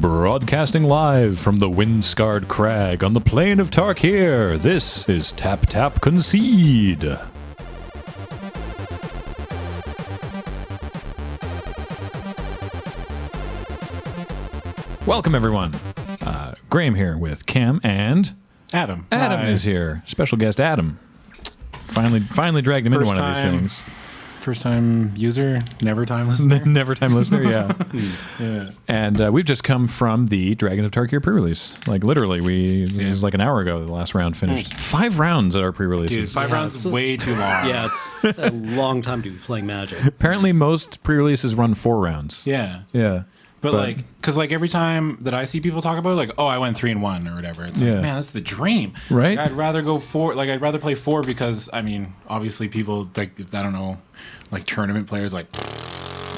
Broadcasting live from the wind-scarred crag on the plain of Tarkir, this is Tap Tap Concede. Welcome, everyone. Graham here with Cam and... Adam. Adam is here. Special guest Adam. Finally dragged him into one of these things. First time user, never time listener. Never time listener, yeah. Yeah. And we've just come from the Dragons of Tarkir pre-release. Like literally, this was like an hour ago the last round finished. 5 rounds at our pre-releases. Dude, 5 rounds is way too long. Yeah, it's a long time to be playing Magic. Apparently most pre-releases run 4 rounds. Yeah. Yeah. But like, because like every time that I see people talk about it, like, oh, I went 3-1 or whatever, it's like, man, that's the dream, right? Like, I'd rather go 4. Like, I'd rather play 4 because I mean, obviously, people like I don't know, like tournament players, like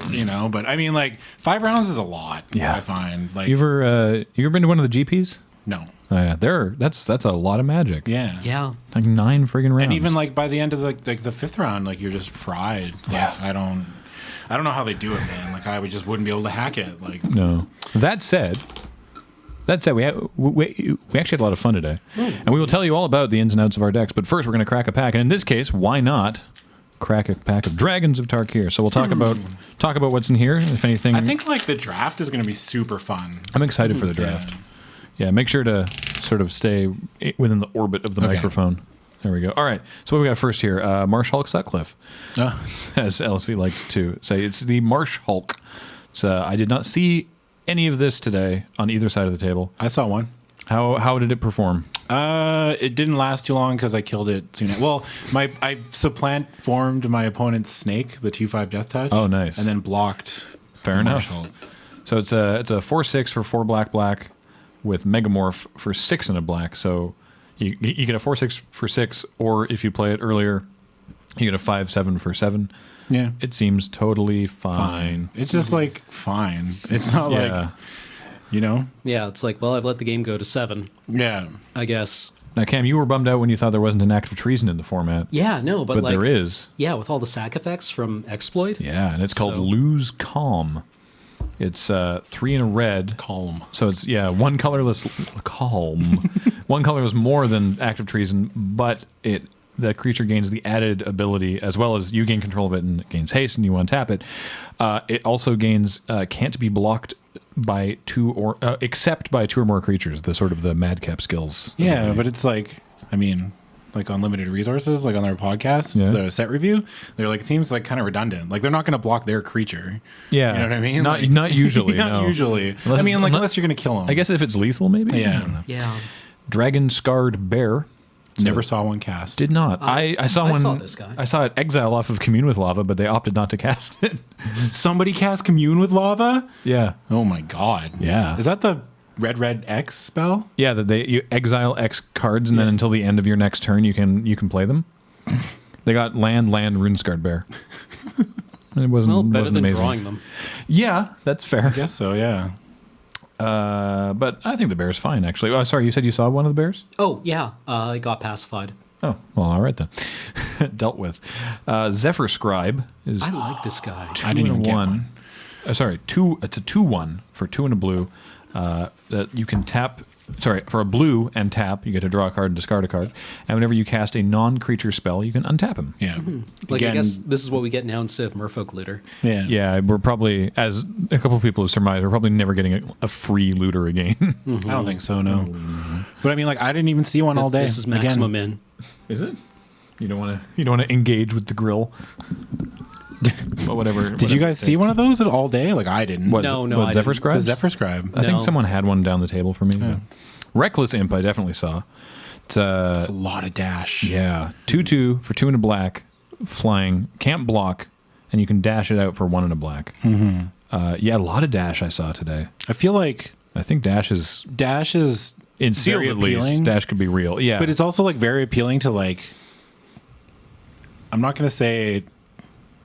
you know. But I mean, like 5 rounds is a lot. Yeah, I find. Like, you ever been to one of the GPs? No. Oh, yeah, that's a lot of Magic. Yeah. Yeah. Like 9 friggin' rounds. And even like by the end of like the 5th round, like you're just fried. Like, yeah. I don't know how they do it, man. Like I just wouldn't be able to hack it. Like no. That said, we actually had a lot of fun today, and we will tell you all about the ins and outs of our decks. But first, we're going to crack a pack, and in this case, why not crack a pack of Dragons of Tarkir? So we'll talk about what's in here, if anything. I think like the draft is going to be super fun. I'm excited for the draft. Yeah, make sure to sort of stay within the orbit of the microphone. There we go. All right. So what we got first here? Marsh Hulk Sutcliffe, as LSV likes to say. It's the Marsh Hulk. So I did not see any of this today on either side of the table. I saw one. How did it perform? It didn't last too long because I killed it soon. Well, I formed my opponent's snake, the 2/5 Death Touch. Oh, nice. And then blocked. Fair enough. Marsh Hulk. So it's a 4/6 for 4 black with Megamorph for 6 and a black. So you get a 4/6 for 6, or if you play it earlier, you get a 5/7 for 7. Yeah, it seems totally fine. It's just like fine. It's not like, you know. Yeah, it's like, well, I've let the game go to 7. Yeah, I guess. Now, Cam, you were bummed out when you thought there wasn't an act of treason in the format. Yeah, no, but like, there is. Yeah, with all the sack effects from Exploit. Yeah, and it's called Lose Calm. It's 3 and a red. Calm. So it's, one colorless calm. One colorless more than active treason, but the creature gains the added ability, as well as you gain control of it and it gains haste and you untap it. It also gains can't be blocked by 2 or except by 2 or more creatures, the sort of the madcap skills. Yeah, but it's like, I mean, like Unlimited Resources, like on their podcast, the set review, they're like, it seems like kind of redundant. Like they're not going to block their creature. Yeah. You know what I mean? Not usually. Not usually. Unless, unless you're going to kill them. I guess if it's lethal, maybe? Yeah. Yeah. Dragon Scarred Bear. Never saw one cast. Did not. I saw one. I saw this guy. I saw it exile off of Commune with Lava, but they opted not to cast it. Somebody cast Commune with Lava? Yeah. Oh my god. Yeah. Is that the red X spell? Yeah, that you exile X cards, and then until the end of your next turn, you can play them. They got land, Runescarred Bear. It wasn't better than amazing. drawing them. Yeah, that's fair. I guess so. Yeah. But I think the bear's fine, actually. Oh, sorry, you said you saw one of the bears? Oh yeah, I got pacified. Oh, well, all right then. Dealt with. Zephyr Scribe is. I like this guy. 2 I didn't and even get 1. one. It's a 2/1 for 2 and a blue. That you can tap. Sorry, for a blue and tap, you get to draw a card and discard a card. And whenever you cast a non-creature spell, you can untap him. Yeah. Like, I guess this is what we get now instead of Merfolk Looter. Yeah. Yeah, we're probably, as a couple of people have surmised, we're probably never getting a free looter again. I don't think so, no. But I mean, like, I didn't even see one all day. This is maximum in. Is it? You don't want to engage with the grill. But whatever. Did you guys see one of those all day? Like I didn't. No, I Zephyr didn't. Scribe? The Zephyr Scribe. I think No. someone had one down the table for me. Yeah. Reckless Imp, I definitely saw. It's a lot of dash. Yeah, 2/2 for 2 and a black, flying, can't block, and you can dash it out for 1 and a black. Mm-hmm. A lot of dash I saw today. I feel like I think dash is in sealed very at least. appealing. Dash could be real. Yeah, but it's also like very appealing to like. I'm not going to say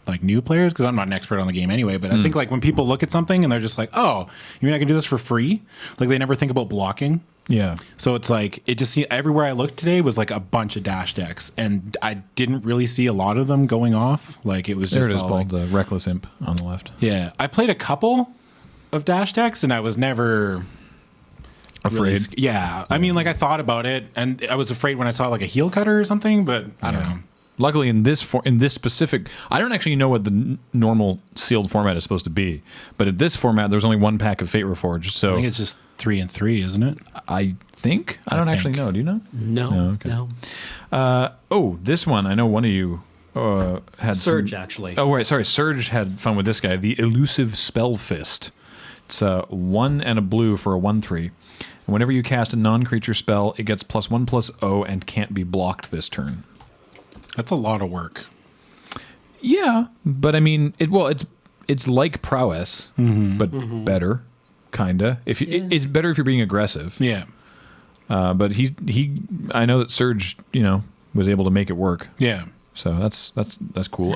like new players because I'm not an expert on the game anyway. But I think like when people look at something and they're just like, oh, you mean I can do this for free? Like they never think about blocking. Yeah. So it's like, it just everywhere I looked today was like a bunch of dash decks, and I didn't really see a lot of them going off. Like it was There just it is, all called like, the Reckless Imp on the left. yeah. I played a couple, of dash decks, and I was never Afraid. yeah. I mean, like, I thought about it, and I was afraid when I saw, like, a heel cutter or something, but I don't know. Luckily, in this specific, I don't actually know what the normal sealed format is supposed to be, but at this format, there's only one pack of Fate Reforged. So I think it's just 3 and 3, isn't it? I think I don't actually know. Do you know? No. Okay. No. Oh, this one I know. One of you had Surge, actually. Oh, right. Sorry, Surge had fun with this guy. The Elusive Spell Fist. It's a 1 and a blue for a 1/3. And whenever you cast a non-creature spell, it gets +1/+0 and can't be blocked this turn. That's a lot of work. Yeah, but I mean, it's like prowess, but better, kinda. It's better if you're being aggressive. Yeah. But I know that Surge, was able to make it work. Yeah. So that's cool.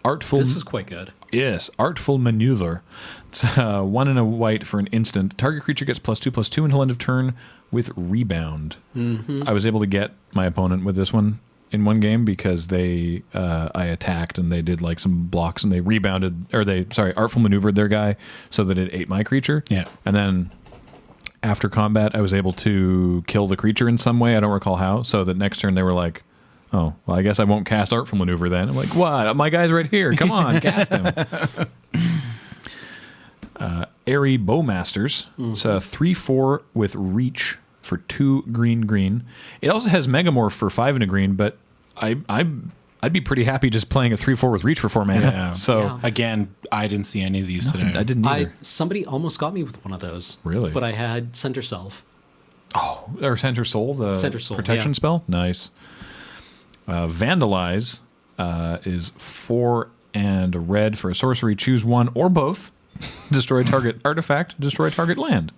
Artful. This is quite good. Yes, Artful Maneuver. It's 1 and a white for an instant. Target creature gets +2/+2 until end of turn with Rebound. I was able to get my opponent with this one in one game because I attacked and they did like some blocks and they Artful Maneuvered their guy so that it ate my creature. Yeah. And then after combat, I was able to kill the creature in some way. I don't recall how. So that next turn they were like, oh, well, I guess I won't cast Artful Maneuver then. I'm like, what? My guy's right here. Come on, cast him. Airy Bowmasters. It's a 3/4 with Reach for 2 green. It also has Megamorph for 5 and a green, but I'd be pretty happy just playing a 3/4 with Reach for 4 mana. Yeah. So Yeah. Again, I didn't see any of these today. I didn't either. Somebody almost got me with one of those. Really? But I had Center Self. Or Center Soul, the Center Soul, protection yeah. spell. Nice. Vandalize is 4 and a red for a sorcery. Choose one or both. Destroy target artifact. Destroy target land.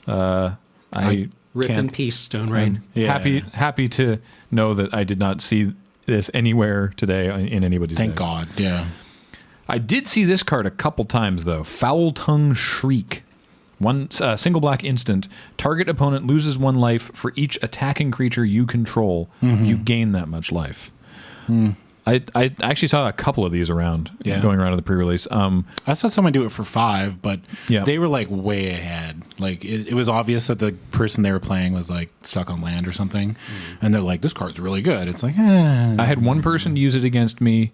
Rip in Can't- peace, Stone Rain. Yeah. Happy to know that I did not see this anywhere today in anybody's Thank decks. God. Yeah. I did see this card a couple times though. Foul Tongue Shriek. One single black instant. Target opponent loses 1 life for each attacking creature you control. You gain that much life. I actually saw a couple of these around going around in the pre-release. I saw someone do it for 5, but Yeah. they were like way ahead. Like it was obvious that the person they were playing was like stuck on land or something, and they're like, "This card's really good." It's like, I had one person use it against me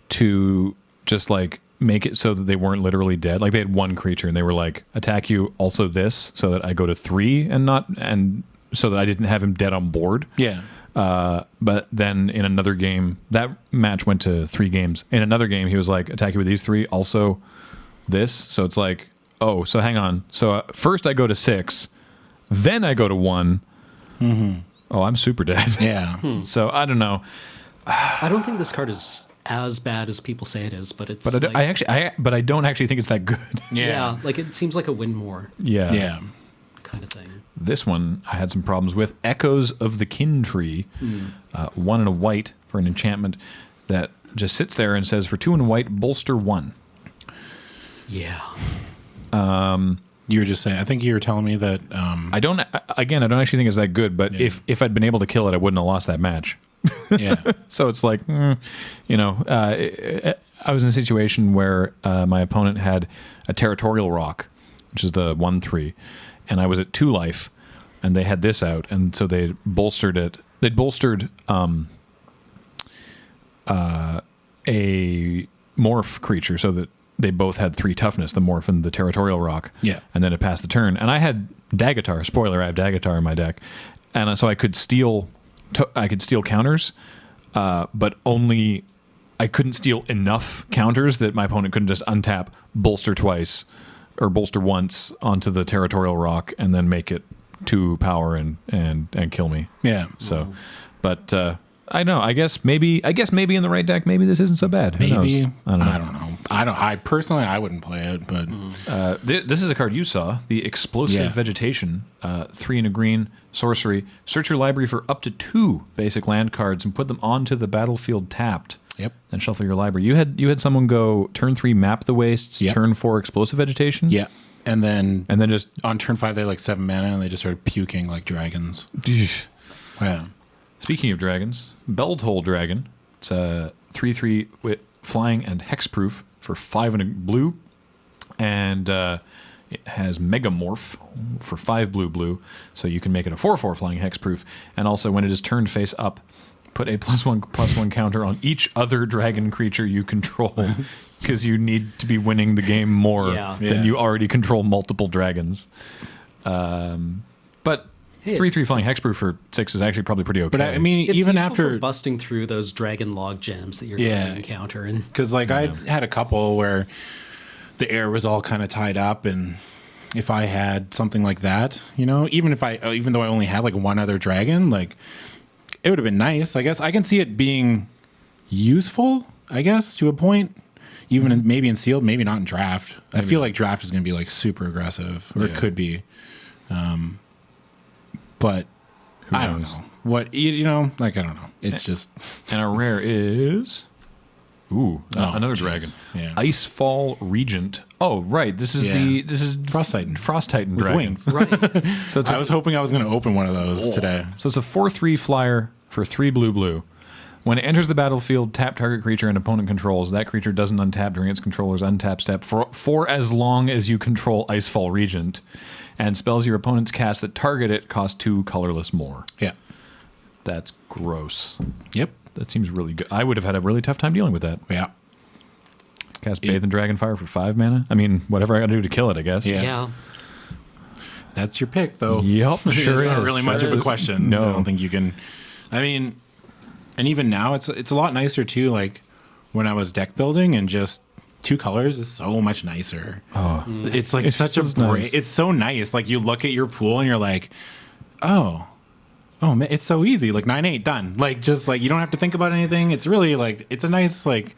to just like make it so that they weren't literally dead. Like they had one creature and they were like, attack you, also this, so that I go to 3 and so that I didn't have him dead on board. yeah, But then in another game, that match went to 3 games. In another game, he was like, attack you with these 3, also this. So it's like, oh, so hang on. So first I go to 6, then I go to 1. Oh, I'm super dead. yeah. So I don't know. I don't think this card is as bad as people say it is, but it's. But I don't actually think it's that good. yeah, like it seems like a win more Yeah. Yeah. kind of thing. This one I had some problems with. Echoes of the Kin Tree. 1 and a white for an enchantment that just sits there and says, for 2 and a white, bolster 1. Yeah. You were just saying. I think you were telling me that. I don't actually think it's that good, but if I'd been able to kill it, I wouldn't have lost that match. Yeah. So it's like, I was in a situation where my opponent had a Territorial Rock, which is the 1/3, and I was at 2 life, and they had this out, and so they bolstered it. They'd bolstered a morph creature so that they both had 3 toughness, the morph and the Territorial Rock. Yeah. And then it passed the turn. And I had Dagatar. Spoiler, I have Dagatar in my deck. And so I could steal counters, but only I couldn't steal enough counters that my opponent couldn't just untap, bolster twice, or bolster once onto the Territorial Rock and then make it 2 power and kill me. Yeah. So, but I don't know. I guess maybe in the right deck, maybe this isn't so bad. Who Maybe. knows? I don't know. I personally, I wouldn't play it, but This is a card you saw. The Explosive Yeah. Vegetation. 3 and a green. Sorcery. Search your library for up to 2 basic land cards and put them onto the battlefield tapped. Yep. Then shuffle your library. You had someone go turn 3 Map the Wastes. Yep. Turn 4 Explosive Vegetation. yeah. And then just on turn 5, they had like 7 mana, and they just started puking like dragons. Yeah. Speaking of dragons, Belltoll Dragon. It's a 3/3 with flying and hexproof for 5 and a blue. And it has Megamorph for 5 blue, so you can make it a 4/4 flying hexproof. And also, when it is turned face up, put a +1/+1 counter on each other dragon creature you control, because you need to be winning the game more than you already control multiple dragons. But 3/3 flying hexproof for 6 is actually probably pretty okay. But I mean, It's even useful after for busting through those dragon log gems that you're going to encounter, and because like I had a couple where the air was all kind of tied up, and if I had something like that, you know, even though I only had like one other dragon, like it would have been nice. I guess I can see it being useful, I guess, to a point. Even maybe in sealed, maybe not in draft. I feel like draft is going to be like super aggressive, or it could be. But I don't know what you know. Like I don't know. It's just and our rare is another dragon. Yeah. Icefall Regent. Oh right, this is Frost Titan. Frost Titan With dragon. wings. right. So it's I was hoping I was going to open one of those today. So it's a 4/3 flyer for 3 blue. When it enters the battlefield, tap target creature and opponent controls. That creature doesn't untap during its controller's untap step for as long as you control Icefall Regent. And spells your opponent's cast that target it cost 2 colorless more. Yeah. That's gross. Yep. That seems really good. I would have had a really tough time dealing with that. Yeah. Cast Bathe in Dragonfire for 5 mana. I mean, whatever I got to do to kill it, I guess. Yeah. That's your pick, though. Yep, sure It's not is. really much of a question. No. I don't think you can. I mean, and even now, it's a lot nicer too. Like when I was deck building, and just 2 colors is so much nicer. Oh, It's like such a break. nice. It's so nice. Like you look at your pool and you're like, oh man, it's so easy. Like 9/8 done. Like just like you don't have to think about anything. It's really like it's a nice like.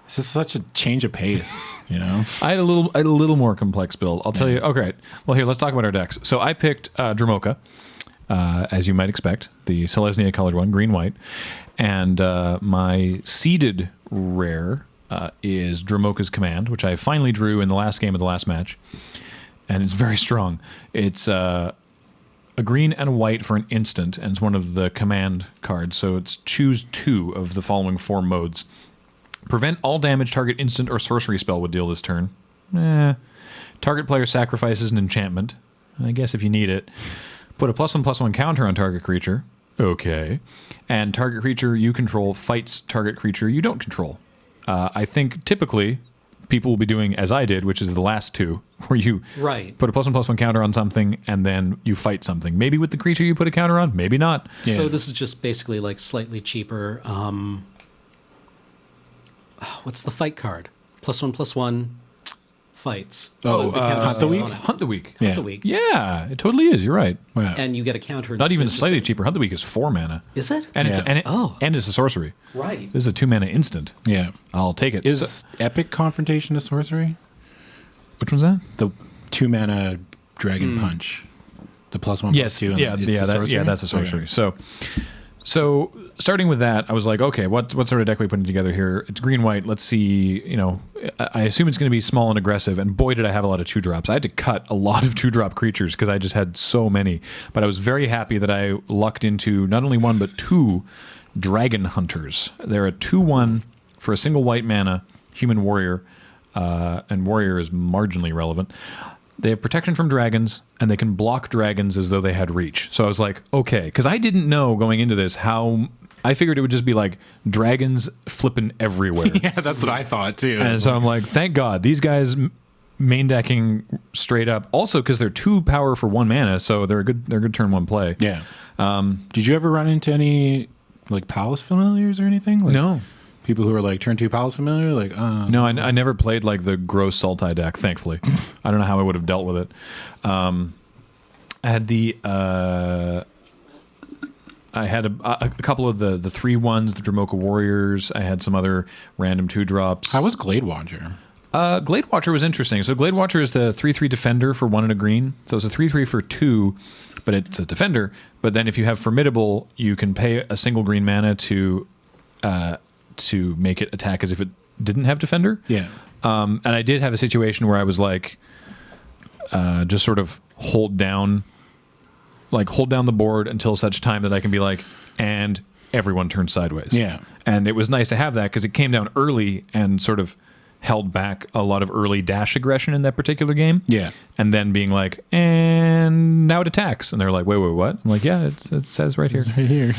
It's just such a change of pace, you know. I had a little more complex build. I'll tell you. Okay, well here, let's talk about our decks. So I picked Dramoka, as you might expect, the Selesnya colored one, green-white, and my seeded rare is Dramoka's Command, which I finally drew in the last game of the last match, and it's very strong. It's a green and a white for an instant, and it's one of the command cards. So it's choose 2 of the following 4 modes. Prevent all damage target instant or sorcery spell would deal this turn. Target player sacrifices an enchantment. I guess if you need it. Put a +1/+1 counter on target creature. Okay. And target creature you control fights target creature you don't control. I think typically people will be doing as I did, which is the last 2, where you put a +1/+1 counter on something and then you fight something. Maybe with the creature you put a counter on, maybe not. Yeah. So this is just basically like slightly cheaper. What's the fight card? +1/+1 fights. Oh, the counter Hunt the is Week? on it. Hunt the Week. Yeah. Hunt the Week. Yeah, it totally is. You're right. Yeah. And you get a counter. Not even instead. slightly cheaper. Hunt the Week is 4 mana. Is it? And it's Yeah. and it's a sorcery. Right. This is a 2 mana instant. Yeah. I'll take it. Is Epic Confrontation a sorcery? Which one's that? The 2 mana Dragon Punch. The +1/+2. Yes. and Yeah. it's Yeah. a sorcery? That's a sorcery. Okay. So starting with that, I was like, okay, what sort of deck are we putting together here? It's green white. Let's see. You know, I assume it's going to be small and aggressive. And boy, did I have a lot of 2-drops. I had to cut a lot of 2-drop creatures because I just had so many. But I was very happy that I lucked into not only 1 but 2 Dragon Hunters. They're a 2/1 for a single white mana human warrior, and warrior is marginally relevant. They have protection from dragons, and they can block dragons as though they had reach. So I was like, okay, because I didn't know going into this how... I figured it would just be like dragons flipping everywhere. Yeah, that's what I thought too. And so I'm like, thank God. These guys main decking straight up. Also, because they're 2 power for 1 mana, so they're a good turn 1 play. Yeah. Did you ever run into any like Palace Familiars or anything? Like, No. People who are like turn 2 Palace Familiar? Like, No, I never played like the gross Sultai deck, thankfully. I don't know how I would have dealt with it. I had I had a couple of the 3/1s, the Dramoka Warriors. I had some other random 2-drops. How was Glade Watcher? Glade Watcher was interesting. So Glade Watcher is the 3/3 defender for 1 and a green. So it's a 3/3 for 2, but it's a defender. But then if you have Formidable, you can pay a single green mana to make it attack as if it didn't have defender. Yeah. And I did have a situation where I was like, just sort of hold down the board until such time that I can be like, and everyone turns sideways. Yeah. And it was nice to have that because it came down early and sort of held back a lot of early dash aggression in that particular game. Yeah. And then being like, and now it attacks. And they're like, wait, what? I'm like, yeah, it says right here. It's right here.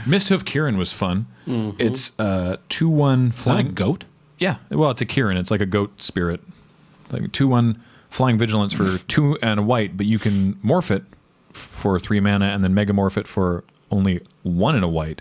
Misthoof Kieran was fun. Mm-hmm. It's 2-1 Is that a flying. goat? Yeah, well, it's a Kieran. It's like a goat spirit. Like 2-1 flying vigilance for 2 and a white, but you can morph it for 3 mana and then megamorph it for only 1 and a white.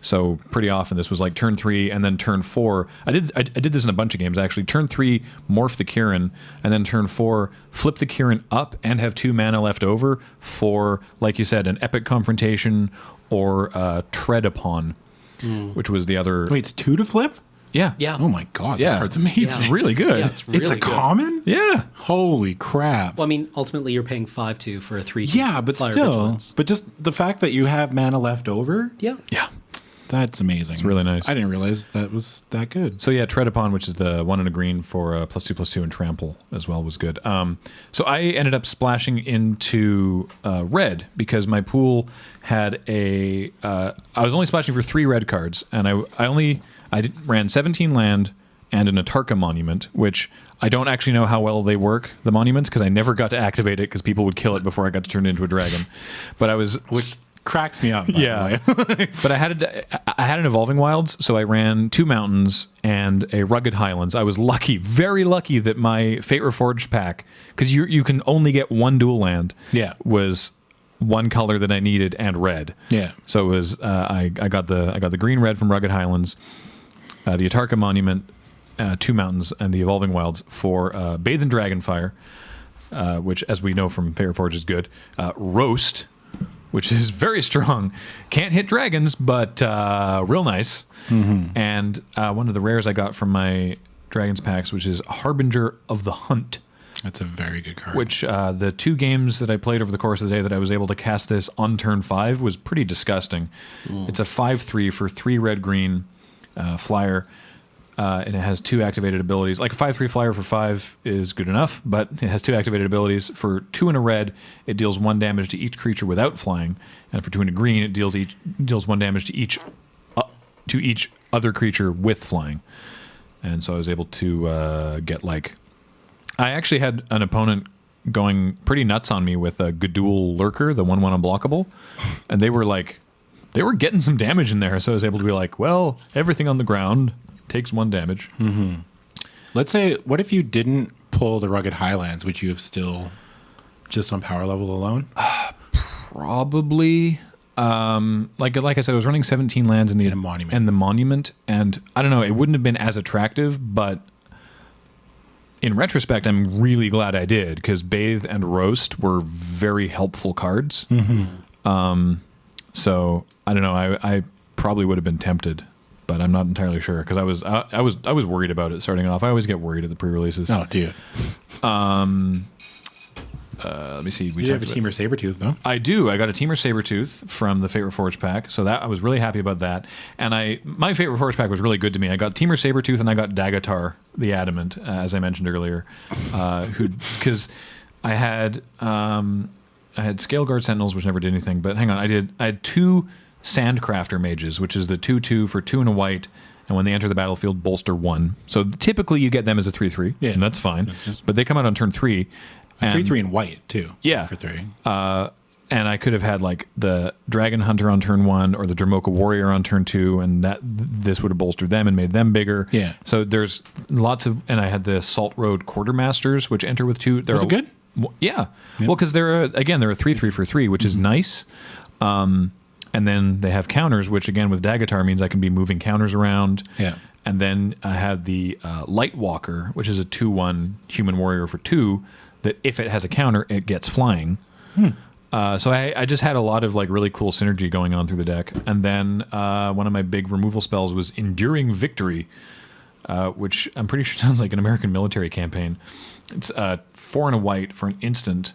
So pretty often this was like turn 3 and then turn 4. I did this in a bunch of games actually. Turn 3, morph the Kieran, and then turn 4, flip the Kieran up and have 2 mana left over for, like you said, an epic confrontation or tread upon, which was the other. Wait, it's 2 to flip? Yeah. Yeah. Oh my god, Yeah. that card's amazing. It's really good. Yeah, it's really It's a good. common? Yeah. Holy crap. Well, I mean, ultimately, you're paying 5-2 for a 3. Yeah, but flyer still. vigilance. But just the fact that you have mana left over, Yeah. Yeah. that's amazing. It's really nice. I didn't realize that was that good. So yeah, tread upon, which is the 1 and a green for +2/+2 and trample as well, was good. So I ended up splashing into red because my pool had a. I was only splashing for 3 red cards, and I ran 17 land and an Atarka monument, which I don't actually know how well they work, the monuments, because I never got to activate it because people would kill it before I got to turn it into a dragon. But I was Which cracks me up. By yeah, the way. but I had an Evolving Wilds, so I ran 2 mountains and a Rugged Highlands. I was lucky, very lucky, that my Fate Reforged pack, because you can only get 1 dual land, Yeah. was 1 color that I needed and red. Yeah. So it was I got the green red from Rugged Highlands, the Atarka Monument, 2 mountains, and the Evolving Wilds for Bathe in Dragonfire, which, as we know from Fate Reforged, is good. Roast, which is very strong. Can't hit dragons, but real nice. Mm-hmm. And one of the rares I got from my dragons packs, which is Harbinger of the Hunt, That's a very good card. which the 2 games that I played over the course of the day that I was able to cast this on turn 5 was pretty disgusting. It's a 5/3 for 3 red-green flyer, and it has 2 activated abilities. Like a 5/3 flyer for 5 is good enough, but it has 2 activated abilities. For 2 and a red, it deals 1 damage to each creature without flying, and for 2 and a green, it deals 1 damage to each other creature with flying. And so I was able to get like. I actually had an opponent going pretty nuts on me with a Gadul Lurker, the 1/1 unblockable, and they were getting some damage in there. So I was able to be like, well, everything on the ground takes 1 damage. Let's say, what if you didn't pull the Rugged Highlands, which you have still just on power level alone? Probably. Like I said, I was running 17 lands in the And a monument. and I don't know, it wouldn't have been as attractive, but in retrospect, I'm really glad I did, because Bathe and Roast were very helpful cards. So I don't know, I probably would have been tempted, but I'm not entirely sure, because I was worried about it starting off. I always get worried at the pre-releases. Oh, dude. Let me see. You have a Teamer Sabertooth, though. I do. I got a Teamer Sabertooth from the Fate Reforged pack, so that I was really happy about that. And my Fate Reforged pack was really good to me. I got Teamer Sabertooth and I got Dagatar, the Adamant, as I mentioned earlier, because I had Scaleguard Sentinels, which never did anything. But hang on, I had 2 Sandcrafter Mages, which is the 2/2 for 2 and a white, and when they enter the battlefield, bolster 1. So typically you get them as a 3/3, Yeah. and that's fine. just- But they come out on turn 3. 3/3 in white, too. Yeah. For 3. And I could have had like the Dragon Hunter on turn 1 or the Dromoka Warrior on turn 2, and this would have bolstered them and made them bigger. Yeah. So there's lots of, and I had the Salt Road Quartermasters, which enter with 2. Was it good? Yeah. Well, because they're a 3/3 for 3, which is nice. And then they have counters, which again with Dagatar means I can be moving counters around. Yeah. And then I had the Light Walker, which is a 2/1 human warrior for 2, that if it has a counter, it gets flying. So I just had a lot of like really cool synergy going on through the deck. And then one of my big removal spells was Enduring Victory, which I'm pretty sure sounds like an American military campaign. It's 4 and a white for an instant.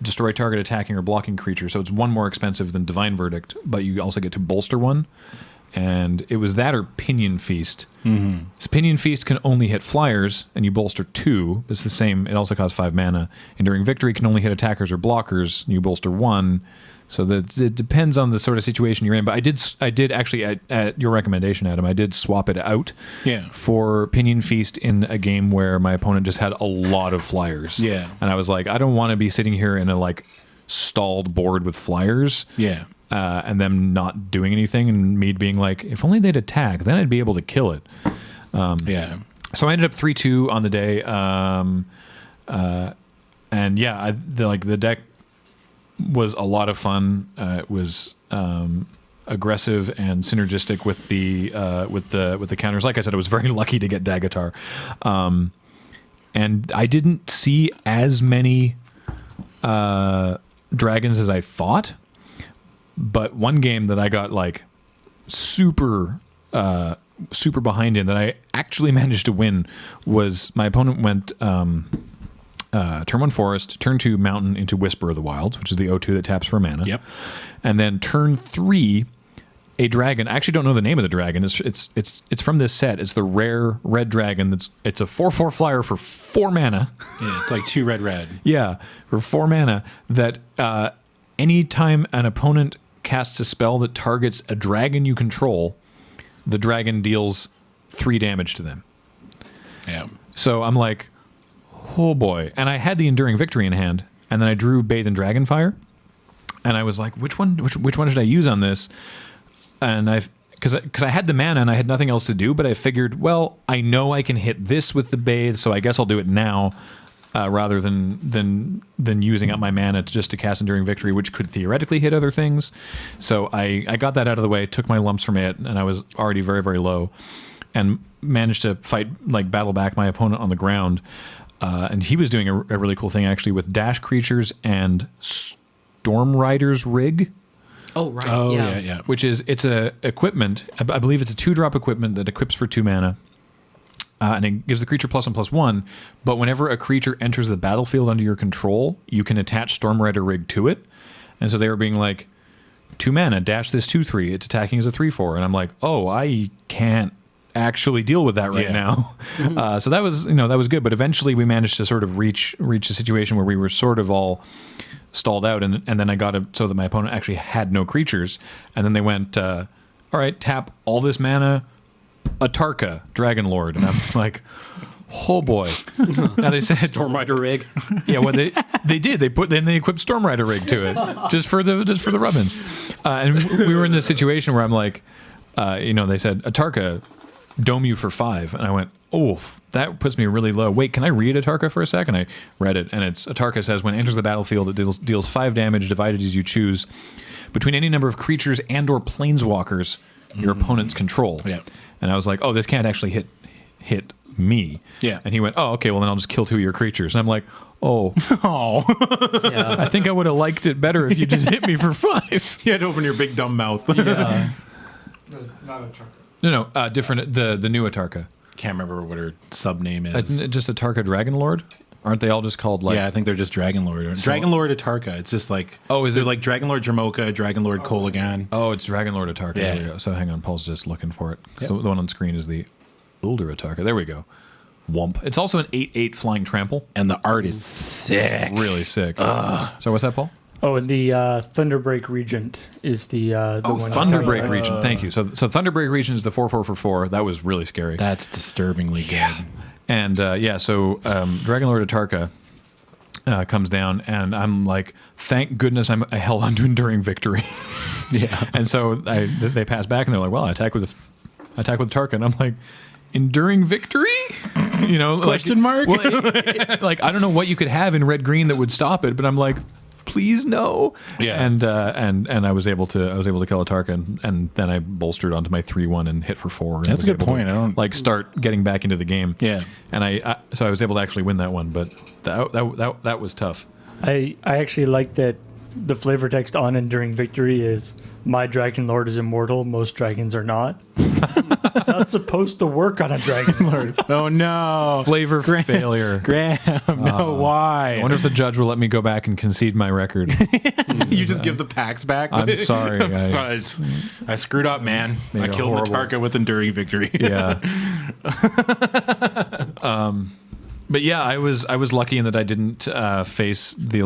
Destroy target attacking or blocking creature. So it's 1 more expensive than Divine Verdict, but you also get to bolster 1. and it was that or Pinion Feast. So Pinion Feast can only hit flyers, and you bolster 2. It's the same. It also costs 5 mana. Enduring Victory can only hit attackers or blockers, and you bolster 1. So that it depends on the sort of situation you're in. But I did actually, at your recommendation, Adam, I did swap it out for Pinion Feast in a game where my opponent just had a lot of flyers. Yeah. And I was like, I don't want to be sitting here in a like stalled board with flyers. Yeah. And them not doing anything, and me being like, if only they'd attack, then I'd be able to kill it. So I ended up 3-2 on the day. And yeah, the deck was a lot of fun. It was aggressive and synergistic with the counters. Like I said, I was very lucky to get Dagatar. And I didn't see as many dragons as I thought. But one game that I got like super behind in that I actually managed to win was my opponent went turn 1 Forest, turn 2 Mountain into Whisper of the Wilds, which is the 0-2 that taps for mana. Yep. And then turn 3 a dragon. I actually don't know the name of the dragon. It's from this set. It's the rare red dragon. It's a 4/4 flyer for 4 mana. Yeah, it's like 2 red. Yeah, for 4 mana. That anytime an opponent casts a spell that targets a dragon you control, the dragon deals 3 damage to them. Yeah. So I'm like, oh boy. And I had the Enduring Victory in hand, and then I drew Bathe in Dragonfire, and I was like, which one should I use on this? And because I had the mana and I had nothing else to do, but I figured, well, I know I can hit this with the Bathe, so I guess I'll do it now. Rather than using up my mana just to cast Enduring Victory, which could theoretically hit other things. So I got that out of the way, took my lumps from it, and I was already very, very low, and managed to battle back my opponent on the ground. And he was doing a really cool thing, actually, with dash creatures and Storm Rider's Rig. Oh, right. Oh, yeah. Which is, it's a equipment. I believe it's a 2-drop equipment that equips for 2 mana. And it gives the creature +1/+1, but whenever a creature enters the battlefield under your control, you can attach Storm Rider Rig to it. And so they were being like, 2 mana, dash this 2/3, it's attacking as a 3/4. And I'm like, oh, I can't actually deal with that right now. So that was good. But eventually we managed to sort of reach a situation where we were sort of all stalled out. And then I got it so that my opponent actually had no creatures. And then they went, all right, tap all this mana, Atarka, Dragon Lord, and I'm like, oh boy. Now they said Storm Rider Rig. Yeah, well they did. They equipped Storm Rider Rig to it just for the rubbins. And we were in this situation where I'm like, they said Atarka, dome you for 5, and I went, oh, that puts me really low. Wait, can I read Atarka for a second? I read it, and Atarka says when it enters the battlefield, it deals 5 damage divided as you choose between any number of creatures and/or planeswalkers your opponent's control. Yeah. And I was like, oh, this can't actually hit me. Yeah. And he went, oh, okay, well then I'll just kill 2 of your creatures. And I'm like, oh, Yeah. I think I would have liked it better if you just hit me for 5. You had to open your big dumb mouth. Yeah. Not a trucker. No, different. The new Atarka. Can't remember what her sub name is. Just Atarka Dragon Lord. Aren't they all just called like? Yeah, I think they're just Dragon Lord. Dragon Lord Atarka. It's just like, oh, is it it like Dragon Lord Jamoka, Dragon Lord Kolagan? Oh, it's Dragon Lord Atarka. Yeah. There we go. So hang on, Paul's just looking for it. So the one on screen is the older Atarka. There we go. Wump. It's also an 8/8 flying trample. And the art is sick. Really sick. So what's that, Paul? Oh, and the Thunderbreak Regent is the one. Thunderbreak Regent. Thank you. So Thunderbreak Regent is the 4/4 for 4. That was really scary. That's disturbingly good. And so Dragon Lord Atarka comes down, and I'm like, thank goodness I held on to Enduring Victory. Yeah. And so they pass back, and they're like, well, I attack with Atarka, and I'm like, Enduring Victory? Question mark? Well, like I don't know what you could have in red green that would stop it, but I'm like, please no. Yeah. And I was able to kill Atarka, and then I bolstered onto my 3/1 and hit for 4. That's a good point. I don't start getting back into the game. Yeah. And so I was able to actually win that one, but that was tough. I actually like that the flavor text on Enduring Victory is, my Dragon Lord is immortal, most dragons are not. It's not supposed to work on a Dragon Lord. Oh no. Flavor failure. Graham, no, why? I wonder if the judge will let me go back and concede my record. You just give the packs back. I'm sorry. I screwed up, man. Made I a killed horrible- Matarka with enduring victory. Yeah. But yeah, I was lucky in that I didn't face the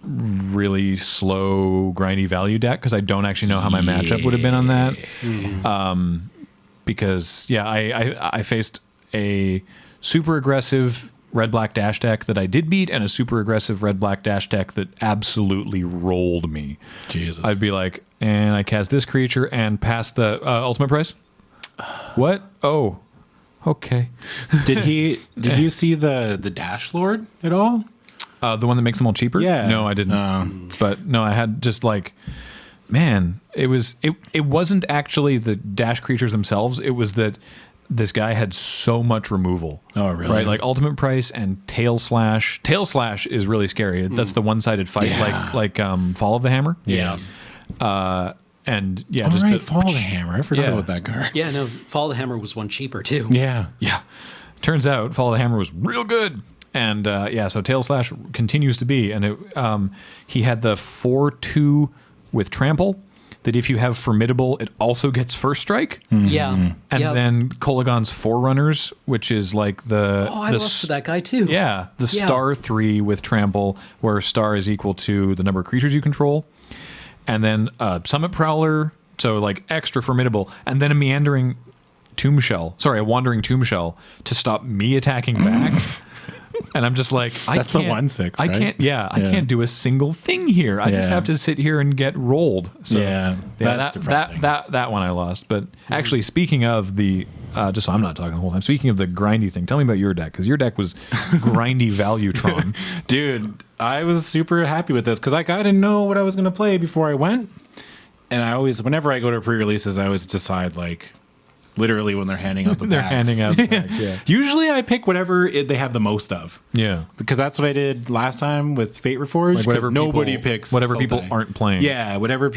really slow grindy value deck because I don't actually know how my matchup would have been on that. Because yeah, I faced a super aggressive red-black dash deck that I did beat and a super aggressive red-black dash deck that absolutely rolled me. Jesus. I'd be like, and I cast this creature and pass the ultimate price. What? Oh, okay. Did you see the Dash Lord at all? The one that makes them all cheaper? Yeah. No, I didn't. But no, I had just man, it wasn't actually the dash creatures themselves. It was that this guy had so much removal. Oh, really? Right? Like ultimate price and tail slash. Tail slash is really scary. That's the one-sided fight, Yeah. like Fall of the Hammer. Yeah. And yeah, All just right, Fall of the Hammer. I forgot Yeah. about that card. Yeah, no, Fall of the Hammer was one cheaper too. Yeah. Yeah. Turns out Fall of the Hammer was real good. And so Tail Slash continues to be. And he had the 4/2 with Trample, that if you have Formidable, it also gets First Strike. Yeah. And yeah. then Kolaghan's Forerunners, which is like the... Oh, I lost to that guy too. Yeah, the Yeah. star 3 with Trample, where star is equal to the number of creatures you control. And then Summit Prowler, so like extra formidable. And then a meandering Tomb Shell. Sorry, a wandering Tomb Shell to stop me attacking back. And I'm just like, That's the 1/6, I right? can't, I can't do a single thing here. I just Yeah. have to sit here and get rolled. So, Yeah, that's depressing. That one I lost. But actually, speaking of the, just so I'm not talking the whole time, speaking of the grindy thing, tell me about your deck, because your deck was grindy Valuetron. Dude, I was super happy with this because I didn't know what I was going to play before I went. And I always, whenever I go to pre-releases, I always decide literally when they're handing out the They're packs. handing out the packs, yeah. Usually I pick whatever they have the most of. Yeah. Because that's what I did last time with Fate Reforged. Like whatever nobody people- picks whatever people Sultai. aren't playing. Yeah, whatever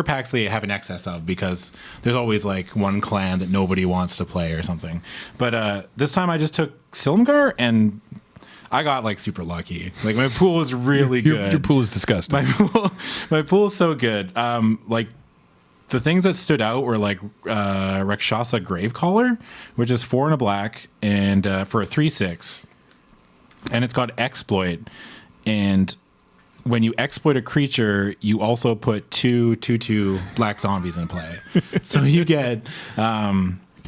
packs they have an excess of, because there's always one clan that nobody wants to play or something. But this time I just took Silumgar and I got super lucky. My pool was really good. Your pool is disgusting. My pool is so good. The things that stood out were Rakshasa Gravecaller, which is 4 and a black, and for a 3/6, and it's got exploit. And when you exploit a creature, you also put 2/2/2 black zombies in play, so you get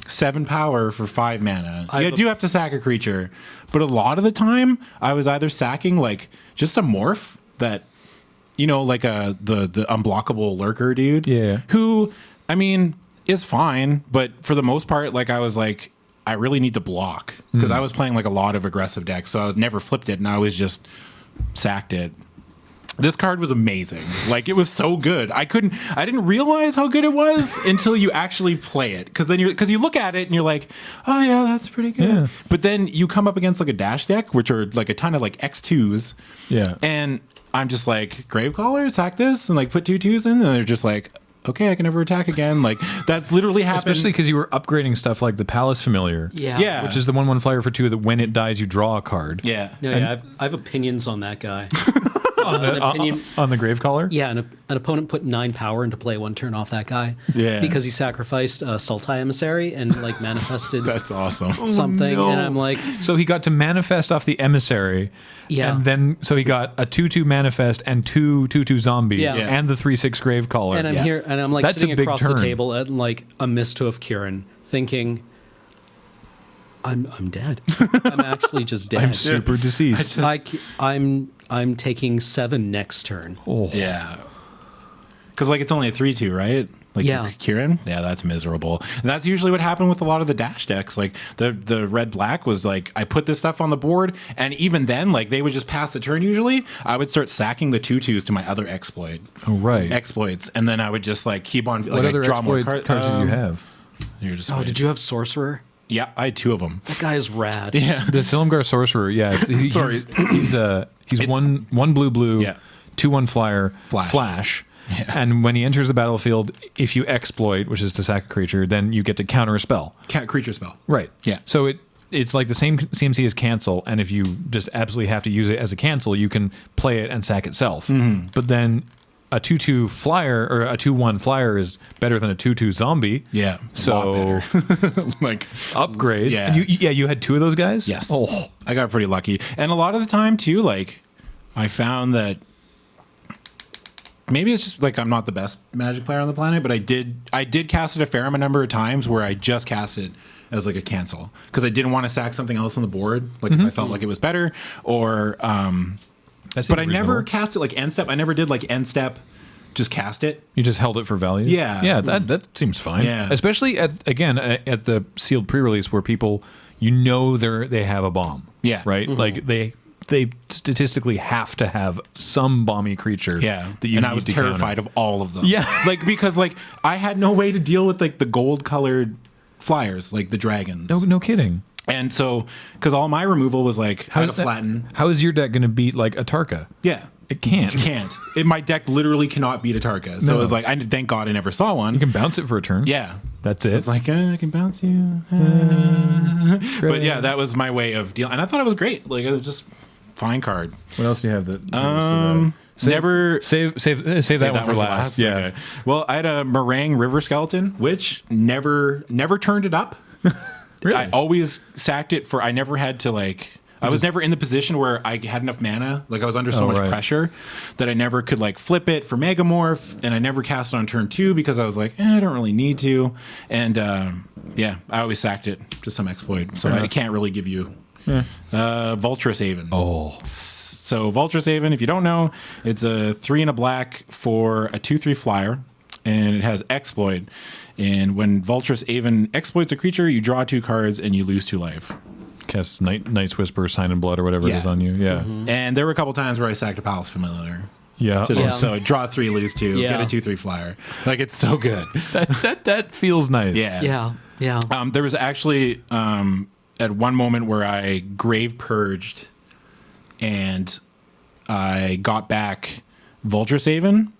7 power for 5 mana. You do have to sack a creature, but a lot of the time, I was either sacking just a morph that. The unblockable lurker dude. Yeah. Who, I mean, is fine, but for the most part, I was I really need to block because I was playing a lot of aggressive decks, so I was never flipped it, and I was just sacked it. This card was amazing. It was so good. I didn't realize how good it was until you actually play it. Because you look at it and you're like, oh yeah, that's pretty good. Yeah. But then you come up against a dash deck, which are a ton of X2s. Yeah. And I'm just Gravecaller, attack this, and put 2/2s in, and they're just okay, I can never attack again. That's literally happened. Especially because you were upgrading stuff like the Palace Familiar. Yeah. Yeah. Which is the 1/1 flyer for 2 that when it dies, you draw a card. Yeah. No, yeah, I have opinions on that guy. An opinion. On the Gravecaller? Yeah, an opponent put 9 power into play 1 turn off that guy. Yeah. Because he sacrificed a Sultai Emissary and manifested That's awesome. something, no. and I'm So he got to manifest off the Emissary. Yeah. And then, so he got a 2/2 manifest and 2/2 zombies Yeah. and the 3/6 Gravecaller. and I'm Yeah. here, and I'm That's a sitting big across the turn. table at a Mist of Kieran, thinking, I'm dead. I'm actually just dead. I'm super deceased. I'm taking 7 next turn. Yeah. Because it's only a 3/2, right? Yeah. Kieran? Yeah, that's miserable. And that's usually what happened with a lot of the dash decks. The red-black was I put this stuff on the board, and even then, they would just pass the turn usually. I would start sacking the 2/2s to my other exploit. Oh, right. Exploits. And then I would just keep on, What other draw more exploit cards. cards did you have? You're just Oh, did you have Sorcerer? Yeah, I had 2 of them. That guy is rad. Yeah. The Silumgar Sorcerer, yeah. Sorry. He's one blue, Yeah. 2/1 flyer, Flash. flash. And when he enters the battlefield, if you exploit, which is to sack a creature, then you get to counter a spell. Creature spell. Right. Yeah. So it's like the same CMC as cancel, and if you just absolutely have to use it as a cancel, you can play it and sack itself. But then a 2/2 flyer or a 2/1 flyer is better than a 2/2 zombie. Yeah. So Like upgrades. Yeah. And you had 2 of those guys? yes. Oh. I got pretty lucky. And a lot of the time too, like I found that maybe it's just like I'm not the best Magic player on the planet, but I did cast it a fair number of times where I just cast it as like a cancel because I didn't want to sack something else on the board, like if I felt like it was better, or but I never cast it like end step. I never did like end step. Just cast it. You just held it for value. Yeah. Yeah, that seems fine. Yeah. Especially at the sealed pre-release where people they have a bomb. Yeah. Right? Like they statistically have to have some bomby creature. Yeah. That you and need I was to terrified counter. of all of them. Yeah. Like because like I had no way to deal with like the gold colored flyers, like the dragons. No kidding. And so because all my removal was like how to flatten. How is your deck going to beat like a Tarka? Yeah. It can't. It can't. My deck literally cannot beat a Tarka. So No. it was like, thank God I never saw one. You can bounce it for a turn. Yeah. That's it. It's like, I can bounce you. But yeah, that was my way of dealing. And I thought it was great. Like, it was just fine card. What else do you have that? Never Save that one for last. Yeah. Okay. Well, I had a Meringue River Skeleton, which never turned it up. Really? I always sacked it I never had to like... I was never in the position where I had enough mana. Like I was under so much pressure that I never could like flip it for Megamorph, and I never cast it on turn 2 because I was like, I don't really need to. And I always sacked it to some exploit. So I can't really give you Vulturous Haven. Oh. So Vulturous Haven, if you don't know, it's a 3 and a black for a 2/3 flyer, and it has exploit. And when Vulturous Haven exploits a creature, you draw 2 cards and you lose 2 life. Cast Night's Whisper, Sign in Blood, or whatever it is on you. Yeah. And there were a couple times where I sacked a Palace Familiar. Yeah. To this. So draw 3, lose 2, get a 2/3 flyer. Like it's so good. That feels nice. Yeah. Yeah. There was actually at one moment where I grave purged and I got back Vulturous Haven.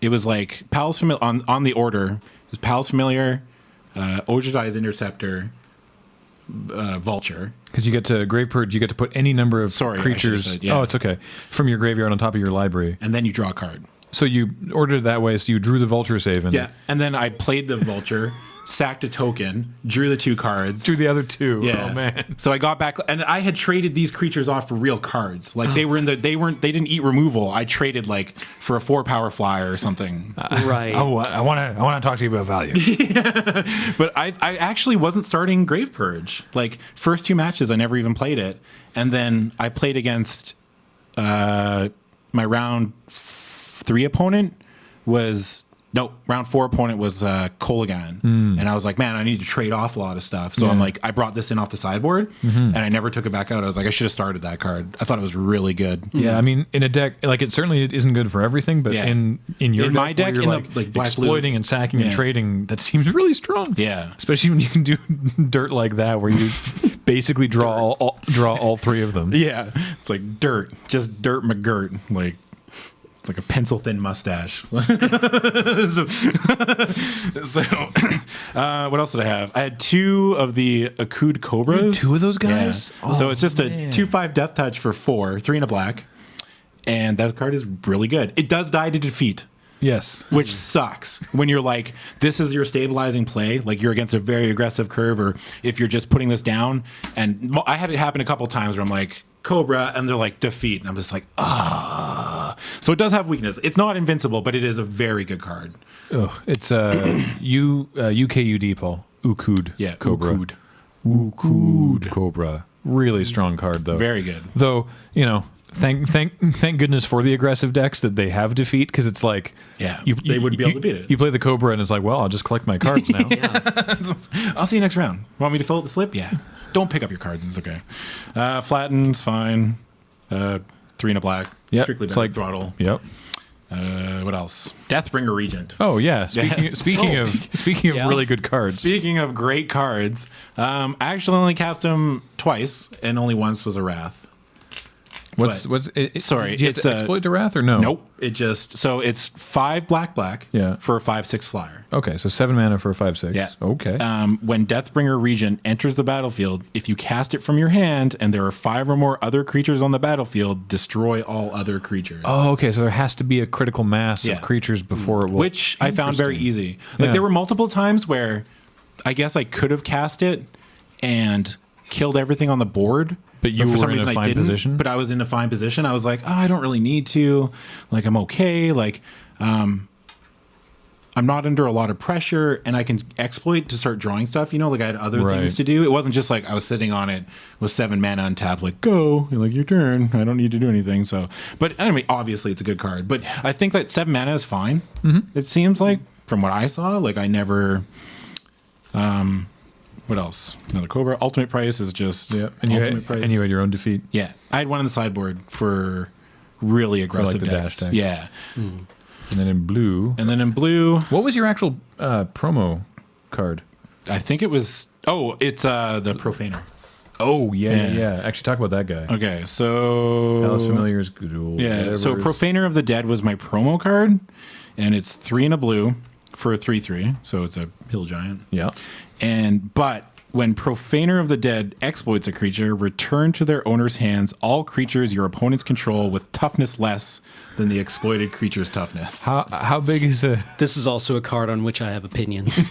It was like Palace Familiar on the order. It was Palace Familiar, Ojidai's Interceptor, Vulture. Because you get to Grave Purge, you get to put any number of creatures. Said, yeah. Oh, it's okay. From your graveyard on top of your library. And then you draw a card. So you ordered it that way, so you drew the Vulturous Haven. Yeah. And then I played the Vulture, sacked a token, drew the 2 cards. Drew the other 2. Yeah. Oh, man. So I got back, and I had traded these creatures off for real cards. Like they didn't eat removal. I traded like for a 4-power flyer or something. Right. Oh, I want to talk to you about value. But I actually wasn't starting Grave Purge. Like first 2 matches, I never even played it, and then I played against my round 3 opponent was. No, round 4 opponent was Koligan. And I was like, man, I need to trade off a lot of stuff. So I'm like, I brought this in off the sideboard, and I never took it back out. I was like, I should have started that card. I thought it was really good. Yeah, I mean, in a deck, like it certainly isn't good for everything, but in your in deck, my deck, where in you're the like black, exploiting blue. and sacking and trading, that seems really strong. Yeah. Especially when you can do dirt like that, where you basically draw all 3 of them. Yeah. It's like dirt, just dirt McGirt. Like, it's like a pencil thin mustache. so what else did I have? I had 2 of the Akud Cobras. 2 of those guys? Yeah. So it's just a 2/5 death touch for 4, 3 and a black. And that card is really good. It does die to defeat. Yes. Which sucks when you're like, this is your stabilizing play. Like you're against a very aggressive curve, or if you're just putting this down. And I had it happen a couple times where I'm like, Cobra, and they're like, defeat. And I'm just like, So it does have weakness. It's not invincible, but it is a very good card. Oh, it's UKUD, Paul. Ukud. Yeah, Cobra. Ukud Cobra. Really strong card, though. Very good. Though, thank goodness for the aggressive decks that they have defeat, because it's like they wouldn't be able to beat it. You play the Cobra and it's like, well, I'll just collect my cards now. I'll see you next round. Want me to fill out the slip? Yeah. Don't pick up your cards. It's okay. Flatten's fine. 3 and a black. Yep. Strictly It's like throttle. Yep. What else? Deathbringer Regent. Oh yeah. Speaking of really good cards. Speaking of great cards, I actually only cast him twice, and only once was a Wrath. Sorry, do you have it's to exploit the wrath or no? Nope. It's 5 black Yeah. for a 5/6 flyer. Okay, so 7 mana for a 5/6. Yeah. Okay. When Deathbringer Regent enters the battlefield, if you cast it from your hand and there are 5 or more other creatures on the battlefield, destroy all other creatures. Oh, okay. So there has to be a critical mass Yeah. of creatures before it will. Which I found very easy. Like Yeah. there were multiple times where I guess I could have cast it and killed everything on the board. But you for some were in reason a I fine didn't. position? But I was in a fine position. I was like, oh, I don't really need to. Like I'm okay. Like I'm not under a lot of pressure, and I can exploit to start drawing stuff. You know, like I had other Right. things to do. It wasn't just like I was sitting on it with 7 mana untapped. Like go, you're like your turn. I don't need to do anything. So, but anyway, obviously it's a good card. But I think that 7 mana is fine. Mm-hmm. It seems like from what I saw. Like I never. What else? Another Cobra. Ultimate price is just and you, ultimate had, price. and you had your own defeat. Yeah, I had one in the sideboard for really aggressive the decks. dash deck. Yeah, And then in blue. and then in blue, What was your actual promo card? I think it was. Oh, it's the Profaner. Oh, yeah. Yeah. Actually, talk about that guy. Okay, so Alice Familiar's Ghoul. yeah, so Profaner of the Dead was my promo card, and it's 3 and a blue for a 3/3. So it's a hill giant. Yeah. But when Profaner of the Dead exploits a creature, return to their owner's hands all creatures your opponents control with toughness less than the exploited creature's toughness. How big is a... This is also a card on which I have opinions.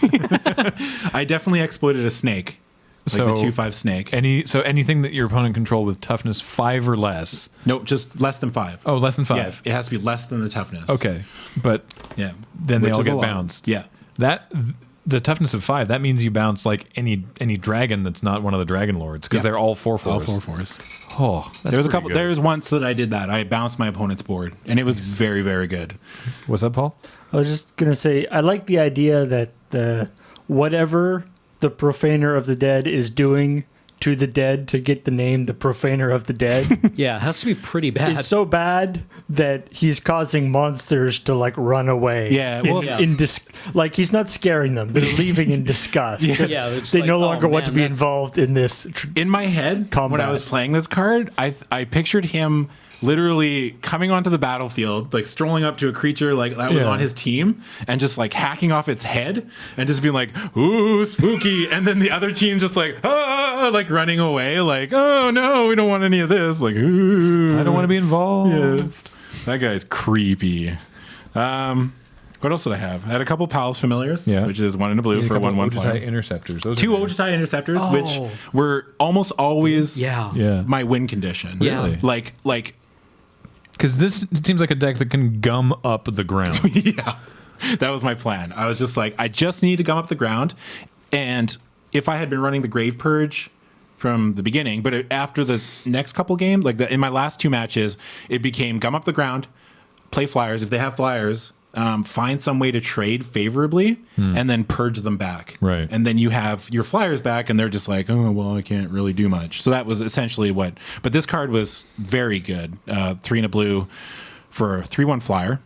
I definitely exploited a snake. Like So- the 2/5 snake. So anything that your opponent controlled with toughness 5 or less. Nope, just less than 5. Oh, less than 5. Yeah, it has to be less than the toughness. Okay. But Yeah. then they Which all is a get lot. bounced. Yeah. The toughness of 5, that means you bounce like any dragon that's not one of the dragon lords because Yeah. they're all 4/4s. All 4/4s. Oh, that's There was a pretty couple. good. There was once that I did that. I bounced my opponent's board, and it was very, very good. What's that, Paul? I was just gonna say I like the idea that whatever the Profaner of the Dead is doing to the dead to get the name the Profaner of the Dead Yeah, it has to be pretty bad. is so bad that he's causing monsters to like run away. Yeah, well- Like he's not scaring them; they're leaving in disgust. Yeah, they're just they like, no "Oh, longer want to man, be that's- involved in this. In my head, when Combat. I was playing this card, I pictured him literally coming onto the battlefield, like strolling up to a creature like that was Yeah. on his team, and just like hacking off its head, and just being like, "Ooh, spooky!" And then the other team just like, "Ah!" like running away, like, "Oh no, we don't want any of this." Like, "Ooh, I don't want to be involved. Yeah, that guy's creepy. What else did I have? I had a couple Palace Familiars, Yeah. which is 1 in a blue for a 1/1 flyer. Interceptors. Those 2 are good. Ojutai Interceptors, Oh. which were almost always yeah. Yeah. my win condition. Yeah. Really? Like Because this seems like a deck that can gum up the ground. yeah. That was my plan. I was just like, I just need to gum up the ground. And if I had been running the Grave Purge from the beginning, but after the next couple games, like in my last 2 matches, it became gum up the ground, play flyers. If they have flyers, find some way to trade favorably and then purge them back. Right. And then you have your flyers back and they're just like, oh, well, I can't really do much. So that was essentially but this card was very good. 3 and a blue for a 3/1 flyer.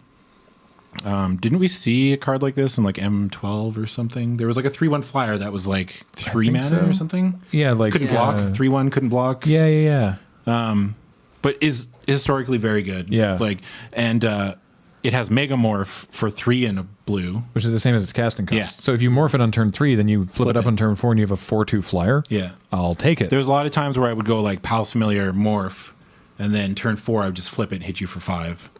Didn't we see a card like this in like M12 or something? There was like a 3/1 flyer that was like 3 think mana so. or something. Yeah, like Couldn't block. 3/1 couldn't block. Yeah. But is historically very good. Yeah. Like, and it has Megamorph for 3 and a blue. Which is the same as its casting cost. Yeah. So if you morph it on turn 3, then you flip it up it. on turn 4 and you have a 4/2 flyer. Yeah. I'll take it. There's a lot of times where I would go like Palace Familiar Morph, and then turn 4 I would just flip it and hit you for 5.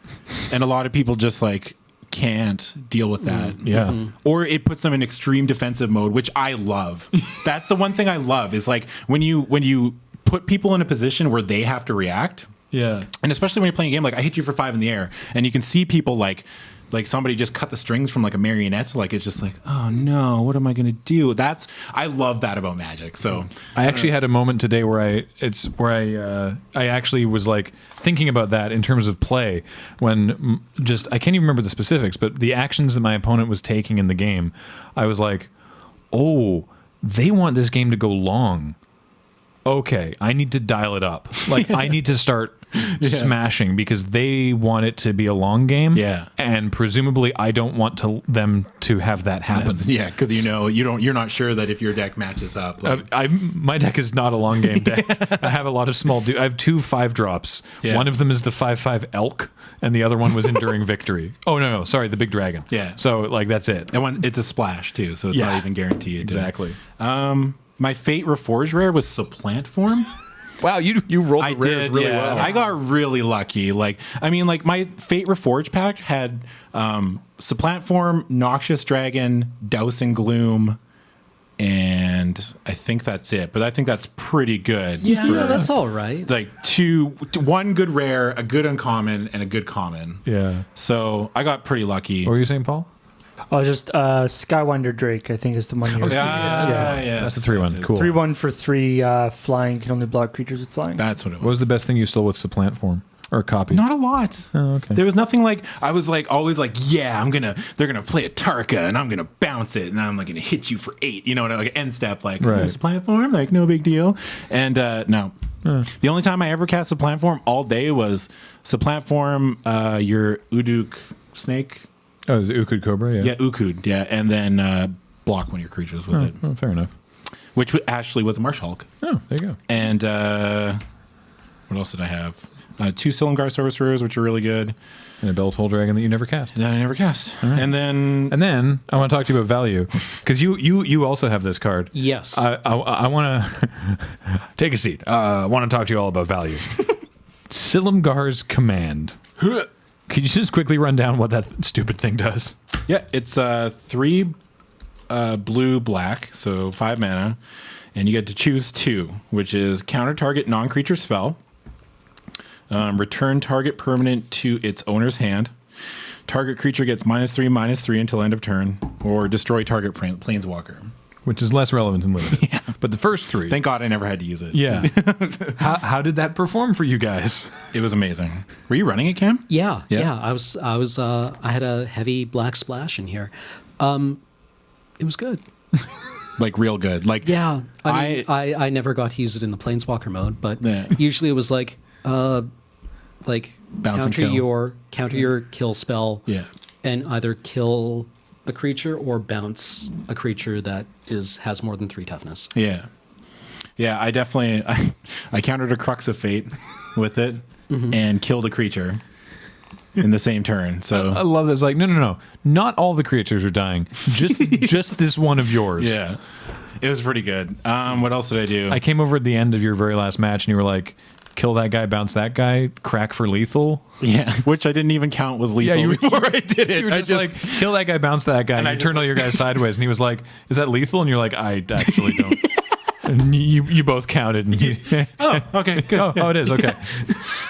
And a lot of people just like can't deal with that. Yeah. Or it puts them in extreme defensive mode, which I love. That's the one thing I love is like when you put people in a position where they have to react. Yeah. And especially when you're playing a game like I hit you for 5 in the air, and you can see people like somebody just cut the strings from like a marionette. Like it's just like, oh no, what am I gonna do? I love that about Magic. So I actually had a moment today where I actually was like thinking about that in terms of play when I can't even remember the specifics, but the actions that my opponent was taking in the game, I was like, oh, they want this game to go long. Okay, I need to dial it up. Like I need to start smashing because they want it to be a long game. Yeah. And presumably I don't want them to have that happen. Yeah, because you're not sure that if your deck matches up. Like, My deck is not a long game deck. I have a lot of small. I have 2 5-drops. Yeah. One of them is the 5/5 elk, and the other one was Enduring Victory. Oh no, sorry, the big dragon. Yeah. So like that's it. and it's a splash too, so it's not even guaranteed. Exactly. My Fate Reforged rare was Supplant Form. Wow, you rolled the rares really yeah. well. I got really lucky. Like my Fate Reforged pack had Supplant Form, Noxious Dragon, Dousing Gloom, and I think that's it. But I think that's pretty good. Yeah, that's all right. Like one good rare, a good uncommon, and a good common. Yeah. So I got pretty lucky. What were you saying, Paul? Oh, just Skywinder Drake, I think is the one you're That's the 3/1. Cool. 3/1 for 3 flying, can only block creatures with flying. That's what it was. What was the best thing you stole with Supplant Form or copy? Not a lot. Oh, okay. There was nothing like I was like always like, yeah, they're gonna play a Tarka and I'm gonna bounce it and I'm like gonna hit you for 8, like end step, like Right. Supplant Form, like no big deal. And no. The only time I ever cast Supplant Form all day was Supplant Form, your Uduk snake. Oh, the Ukud Cobra, yeah. Yeah, Ukud, yeah, and then block one of your creatures with it. Oh, fair enough. Which actually was a Marsh Hulk. Oh, there you go. And what else did I have? 2 Silumgar Sorcerers, which are really good. And a Beltoll Dragon that you never cast. That I never cast. Right. And then I want to talk to you about value because you also have this card. Yes. I want to take a seat. I want to talk to you all about value. Silumgar's Command. Could you just quickly run down what that stupid thing does? yeah, it's 3 blue black, so 5 mana, and you get to choose 2, which is counter target non-creature spell, return target permanent to its owner's hand, target creature gets -3/-3 until end of turn, or destroy target planeswalker. Which is less relevant in Limited. Yeah. But the first 3. Thank God I never had to use it. Yeah. How did that perform for you guys? It was amazing. Were you running it, Cam? Yeah. Yeah. I had a heavy black splash in here. It was good. Like real good. Like Yeah. I never got to use it in the Planeswalker mode, but Yeah. usually it was like Bounce and kill. counter your kill spell. Yeah. And either kill a creature or bounce a creature that has more than 3 toughness. Yeah. Yeah, I definitely I countered a Crux of Fate with it and killed a creature in the same turn. I So love this. Like, no. Not all the creatures are dying. Just this one of yours. yeah. It was pretty good. What else did I do? I came over at the end of your very last match and you were like, kill that guy, bounce that guy, crack for lethal. yeah, which I didn't even count was lethal. Yeah, you were, before I did it. You were just like, kill that guy, bounce that guy, and I you just turn all your guys sideways. And he was like, is that lethal? And you're like, I actually don't. And you both counted. And Oh, okay, good. oh, it is. Okay.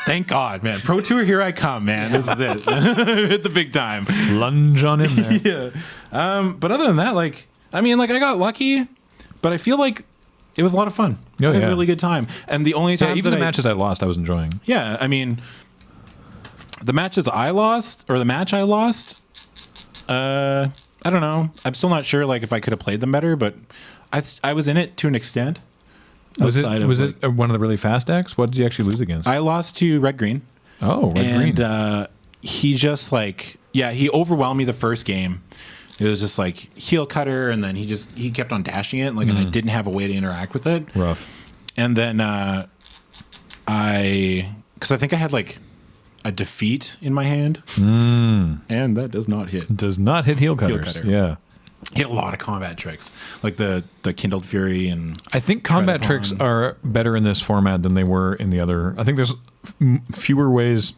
Thank God, man. Pro Tour, here I come, man. This is it. Hit the big time. Lunge on in there. Yeah. But other than that, I got lucky, but I feel like it was a lot of fun. Oh, I had yeah. a really good time. And the only times Even that the matches I lost, I was enjoying. Yeah, I mean, the matches I lost, or the match I lost, I don't know. I'm still not sure, if I could have played them better, but I was in it to an extent. Was outside of, it one of the really fast decks? What did you actually lose against? I lost to Red Green. Oh, Red Green. He just he overwhelmed me the first game. It was just heel cutter, and then he kept on dashing it, and I didn't have a way to interact with it. Rough. And then because I think I had a defeat in my hand, and that does not hit. Does not hit heel cutters. cutter. Yeah. He had a lot of combat tricks, like the Kindled Fury, and I think combat Tread tricks upon. are better in this format than they were in the other. I think there's fewer ways.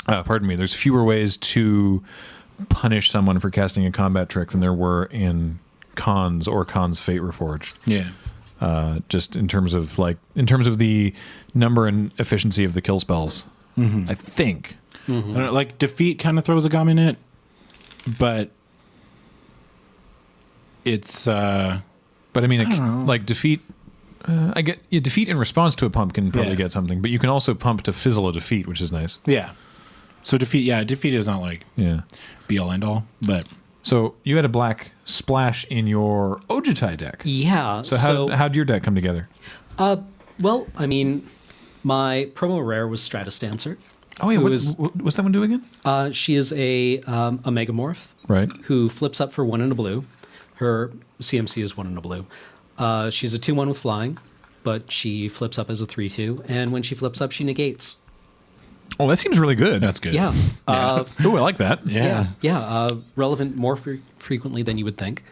There's fewer ways to punish someone for casting a combat trick than there were in Cons or Cons Fate Reforged. yeah. Just in terms of the number and efficiency of the kill spells. I think. I don't know, defeat kind of throws a gum in it, but it's But I mean, don't know. defeat. I get defeat in response to a pump can probably Yeah. get something, but you can also pump to fizzle a defeat, which is nice. yeah. So defeat is not Yeah. be all end all, but So you had a black splash in your Ojutai deck. Yeah. So how'd your deck come together? Well, I mean, My promo rare was Stratus Dancer. Oh, yeah. Who What's that one do again? She is a Megamorph Right. who flips up for 1 and a blue. Her CMC is 1 and a blue. She's a 2/1 with flying, but she flips up as a 3/2, and when she flips up, she negates. Oh, that seems really good. That's good. Yeah. Oh, I like that. Yeah. Relevant more frequently than you would think.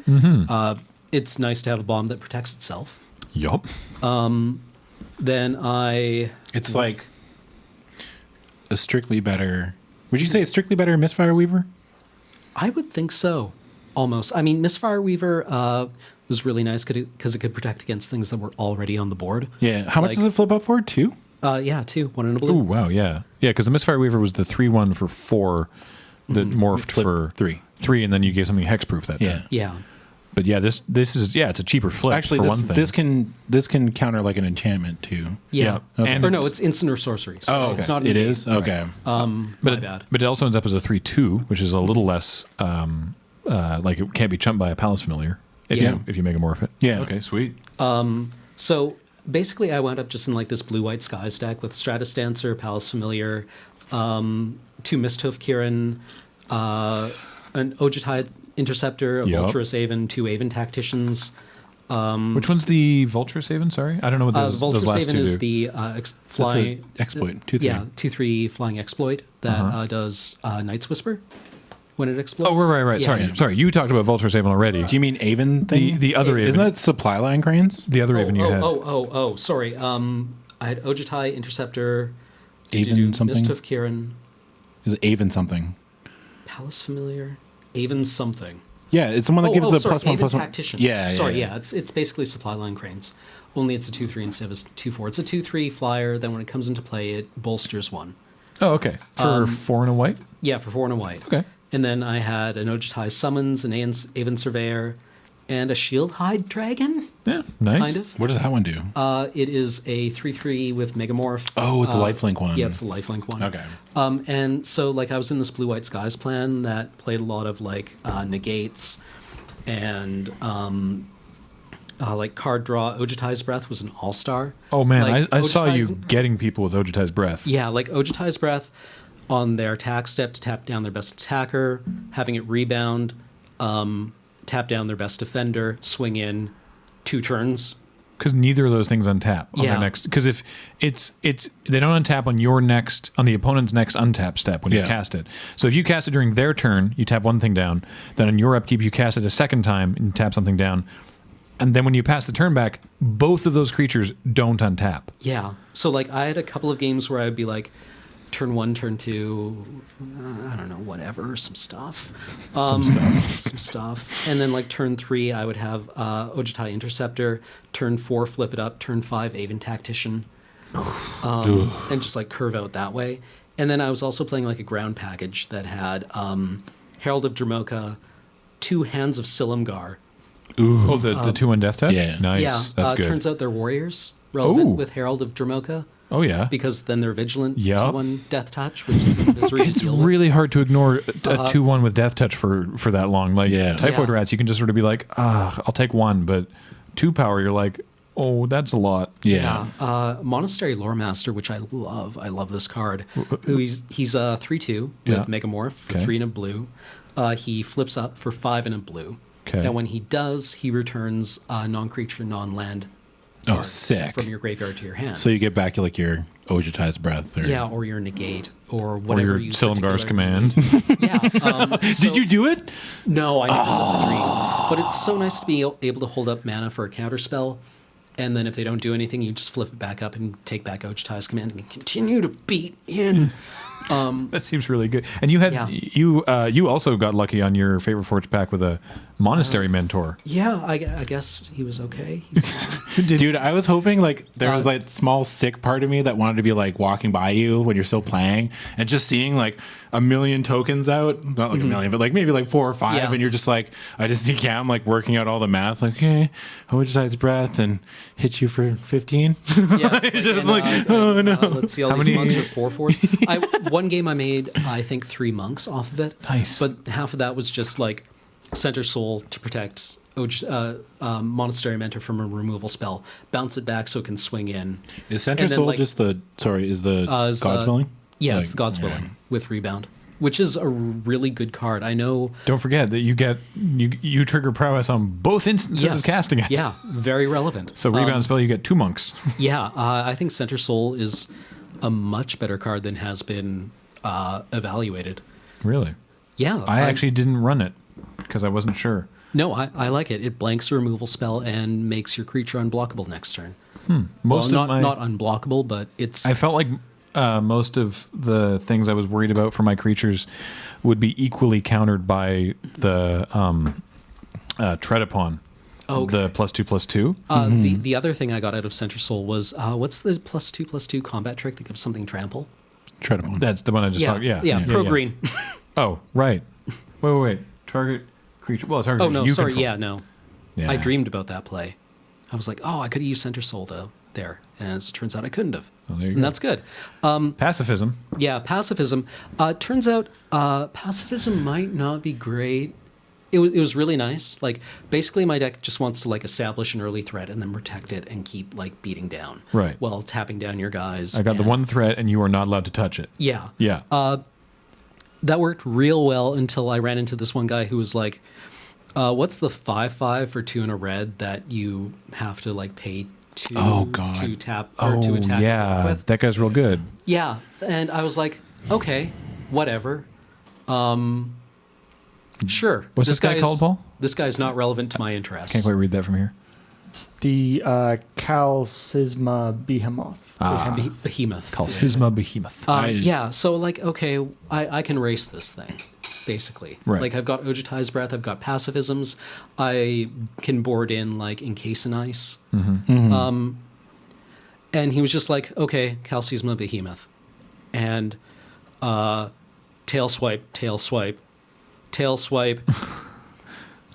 It's nice to have a bomb that protects itself. Yup. Then It's like a strictly better. Would you say a strictly better Misfire Weaver? I would think so, almost. I mean, Misfire Weaver was really nice because it could protect against things that were already on the board. Yeah. How much Like- does it flip up for? 2? Yeah, 2, 1 and a Oh, blue. wow. Yeah. Yeah, because the Misfire Weaver was the 3/1 for 4 that morphed Flip for 3. 3, and then you gave something hexproof that Yeah. time. Yeah. But yeah, this is, it's a cheaper flip Actually, for this, one thing. this can counter like an enchantment too. Yeah. Okay. Or no, it's instant or sorcery. So Oh, it's not an it negate. is? Okay. My bad. But it also ends up as a 3/2, which is a little less, like it can't be chumped by a Palace Familiar if Yeah. you make a morph it. Yeah. Okay, sweet. So basically, I wound up just in like this blue-white Skies deck with Stratus Dancer, Palace Familiar, 2 Misthoof Kieran, an Ojutai Interceptor, a Yup. Vulturous Aven, 2 Aven Tacticians. Which one's the Vulturous Haven? Sorry, I don't know what those Vulturous last Aven two is do. the flying exploit. 2/3. Yeah, 2/3 flying exploit that does Night's Whisper when it explodes. Oh, right. Yeah. Sorry. You talked about Vulturous Haven already. Do you mean Aven thing? The other Isn't Aven. that supply line cranes? The other Haven you had. Sorry. I had Ojutai Interceptor, Aven something? Misthoof Kieran, Is it Aven something? Palace Familiar, Aven something. Yeah, it's the one that gives the sorry, +1 Aven +1. Tactician. Yeah, Sorry, yeah. It's basically supply line cranes. Only it's a 2/3 instead of a 2/4. It's a 2/3 flyer. Then when it comes into play, it bolsters 1. Oh, okay. For 4 and a white? Yeah, for 4 and a white. Okay. And then I had an Ojutai Summons, an Aven Surveyor, and a Shield Hide Dragon. Yeah, nice. Kind of. What does that one do? It is a 3/3 with Megamorph. Oh, it's a lifelink one. Yeah, it's the lifelink one. Okay. And so like I was in this Blue-White Skies plan that played a lot of like negates and like card draw. Ojutai's Breath was an all-star. Oh, man. Like, I saw you Ojutai's- getting people with Ojutai's Breath. Yeah, like Ojutai's Breath on their attack step to tap down their best attacker, having it rebound, tap down their best defender, swing in 2 turns. Because neither of those things untap on their Yeah. next. Because if it's they don't untap on the opponent's next untap step when you Yeah. cast it. So if you cast it during their turn, you tap one thing down. Then on your upkeep, you cast it a second time and tap something down. And then when you pass the turn back, both of those creatures don't untap. Yeah. So like I had a couple of games where I would be like, turn 1, turn 2, I don't know, whatever, some stuff. Some stuff. And then like turn 3, I would have Ojutai Interceptor. Turn 4, flip it up. Turn 5, Aven Tactician. And just like curve out that way. And then I was also playing like a ground package that had Herald of Dromoka, 2 Hands of Silumgar. Oh, the 2-1 Death Touch? Yeah. Nice. Yeah. That's good. Turns out they're warriors, relevant Ooh. with Herald of Dromoka. Oh, yeah. Because then they're vigilant Yup. 2/1 Death Touch, which is a misery to It's deal with. really hard to ignore a 2-1 with Death Touch for that long. Like Yeah. Typhoid Yeah. Rats, you can just sort of be like, I'll take 1, but 2 power, you're like, oh, that's a lot. Yeah. Monastery Lore Master, which I love. I love this card. He's a 3/2 Yeah. with Megamorph for Okay. 3 and a blue. He flips up for 5 and a blue. Okay. And when he does, he returns non-creature, non-land Oh, card sick. from your graveyard to your hand. So you get back like your Ojutai's Breath. Or... yeah, or your negate, or Or whatever your you Silumgar's particularly- Command. Yeah. Did you do it? No, I never did the dream. But it's so nice to be able to hold up mana for a counter spell, and then if they don't do anything, you just flip it back up and take back Ojutai's Command and continue to beat in. That seems really good. And you had Yeah. you also got lucky on your favorite Forge pack with a Monastery Mentor. Yeah, I guess he was okay. He's fine. Dude, I was hoping like there was like small sick part of me that wanted to be like walking by you when you're still playing and just seeing like a million tokens out, not like a million, but like maybe like 4 or 5, Yeah. and you're just like, I just see Cam like working out all the math, like, okay, Ojutai's Breath and hit you for 15. Yeah, it's like, oh no. Let's see, all How these many- monks are 4/4s. One game I made, I think 3 monks off of it. Nice. But half of that was just like Center Soul to protect Monastery Mentor from a removal spell, bounce it back so it can swing in. Is Center And then, Soul like, is the God's Willing? Yeah, it's the God's Willing with rebound, which is a really good card. I know. Don't forget that you trigger prowess on both instances of casting it. Yeah, very relevant. So rebound spell, you get 2 monks. Yeah, I think Center Soul is a much better card than has been evaluated. Really? Yeah. I actually didn't run it because I wasn't sure. No, I like it. It blanks a removal spell and makes your creature unblockable next turn. Most well, of not unblockable, but it's... I felt like most of the things I was worried about for my creatures would be equally countered by the Tread Upon. Okay. The +2/+2. The other thing I got out of Center Soul was, what's the +2/+2 combat trick that gives something trample? Tread Upon. That's the one I just talked. Yeah. Pro green. Oh, right. Wait. Target creature. Well, target. Oh, creature no, you sorry. control. Yeah, no. Yeah. I dreamed about that play. I was like, oh, I could have used Center Soul there. And as it turns out, I couldn't have. Well, there you and go. that's good. Pacifism. Yeah, pacifism. Turns out pacifism might not be great. It was really nice. Like, basically, my deck just wants to, like, establish an early threat and then protect it and keep, like, beating down. Right. While tapping down your guys. I got the and- one threat, and you are not allowed to touch it. Yeah. Yeah. That worked real well until I ran into this one guy who was like, what's the 5/5 for 2 and a red that you have to, like, pay to tap or to attack yeah. with? That guy's real good. Yeah. And I was like, okay, whatever. Sure. What's this guy called, Paul? This guy's not relevant to my interests. Can't quite read that from here. The Calcisma Behemoth. Behemoth. Calcisma Behemoth. Yeah, so, like, okay, I can race this thing, basically. Right. Like, I've got Ojutai's Breath, I've got Pacifisms, I can board in, like, Encase in Ice. And he was just like, okay, Calcisma Behemoth. And tail swipe, tail swipe, tail swipe,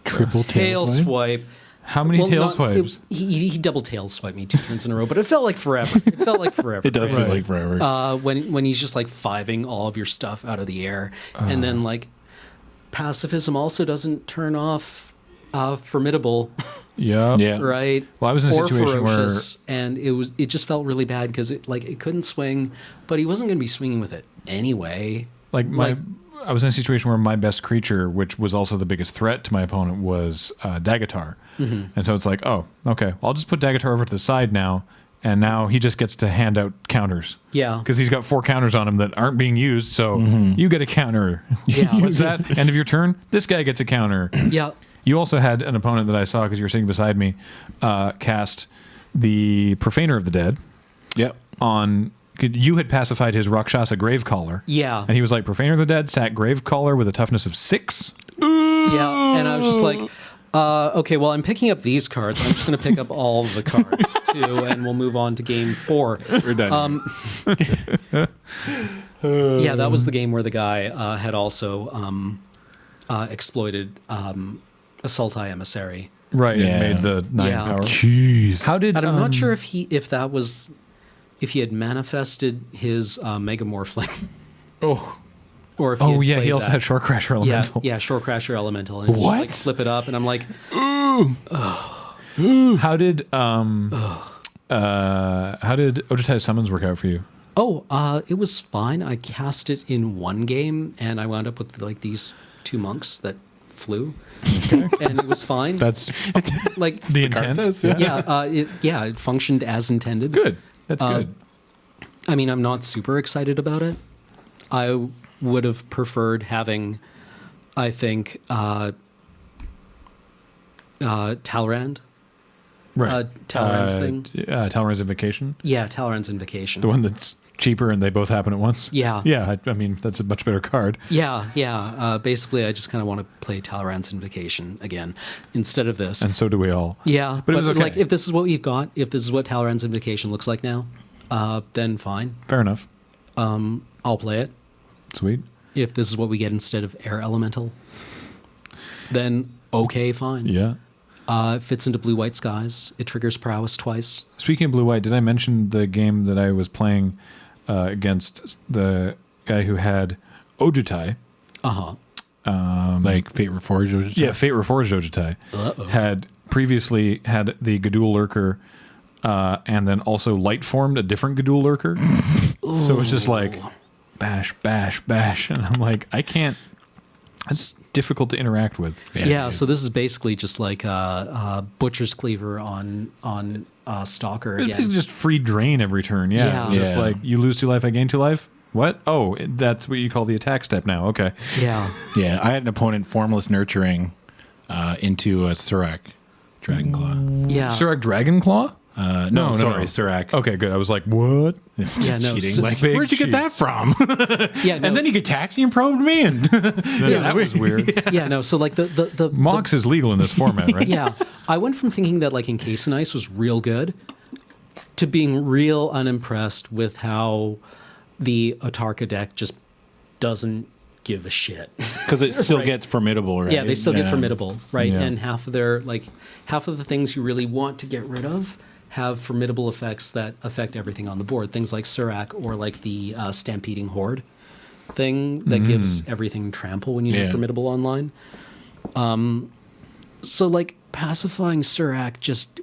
Triple tail swipe. How many tail swipes? He double tail swiped me 2 turns in a row, but it felt like forever. It felt like forever. It does feel like forever. When he's just like 5ing all of your stuff out of the air, and then like pacifism also doesn't turn off formidable, Yeah. right? Well, I was in a or situation ferocious, and it just felt really bad because it couldn't swing, but he wasn't going to be swinging with it anyway. I was in a situation where my best creature, which was also the biggest threat to my opponent, was Dagatar. And so it's like, oh, okay, I'll just put Dagatar over to the side now, and now he just gets to hand out counters. Yeah. Because he's got 4 counters on him that aren't being used, so you get a counter. Yeah. Use that. End of your turn, this guy gets a counter. Yeah. You also had an opponent that I saw, because you were sitting beside me, cast the Profaner of the Dead Yep. on... You had pacified his Rakshasa Gravecaller. Yeah. And he was like, Profaner of the Dead, sack Gravecaller with a toughness of 6. Yeah, and I was just like, okay, well, I'm picking up these cards. I'm just going to pick up all of the cards, too, and we'll move on to game 4. We're done. Yeah, that was the game where the guy had also exploited Assaulti Emissary. Right, Yeah. and made the 9 Yeah. power. Jeez. How did... And I'm not sure if he had manifested his Megamorphling. Oh, Or if he had yeah, he played also that. had Shore Crasher Elemental. Yeah, Shore Crasher Elemental. And What? Just, like, flip it up, and I'm like, How did Ojutai's Summons work out for you? oh, it was fine. I cast it in one game, and I wound up with like these 2 monks that flew, and it was fine. That's like the card intent. says, yeah. it functioned as intended. Good. That's good. I mean, I'm not super excited about it. I would have preferred having, I think, Talrand. Right. Talrand's thing. Talrand's Invocation. Yeah, Talrand's Invocation. The one that's cheaper and they both happen at once. Yeah. Yeah, I mean, that's a much better card. Yeah. Basically, I just kind of want to play Talrand's Invocation again instead of this. And so do we all. Yeah, But but, it was okay. like, if this is what we've got, if this is what Talrand's Invocation looks like now, then fine. Fair enough. I'll play it. Sweet. If this is what we get instead of Air Elemental, then okay, fine. Yeah. It fits into Blue-White Skies. It triggers Prowess twice. Speaking of blue-white, did I mention the game that I was playing against the guy who had Ojutai? Uh-huh. like Fate Reforged. Ojutai? Yeah, Fate Reforged Ojutai had previously had the Gadul Lurker, and then also light formed a different Gadul Lurker. So it's just like bash, bash, bash, and I'm like, I can't. It's difficult to interact with. Yeah, so this is basically just like Butcher's Cleaver on Stalker again. It's just free drain every turn. Yeah, Yeah. It's just Yeah. like you lose 2 life, I gain 2 life. What? Oh, that's what you call the attack step now. Okay. Yeah. Yeah, I had an opponent Formless Nurturing into a Surak Dragonclaw. Yeah. Surak Dragonclaw? No, sorry, Surak. Okay, good. I was like, what? Yeah, no, Cheating. so- Like, Big where'd you get that cheats. from? Yeah, no, And then you could taxi and probed me, and That was weird. yeah, no. So like the Mox is legal in this format, right? yeah, I went from thinking that like Encase and Ice was real good to being real unimpressed with how the Autarka deck just doesn't give a shit. because it still Right. gets formidable, right? Yeah, they still get formidable, right? Yeah. And half of the things you really want to get rid of have formidable effects that affect everything on the board. Things like Surak or like the Stampeding Horde thing that gives everything trample when you have Yeah. formidable online. So like pacifying Surak just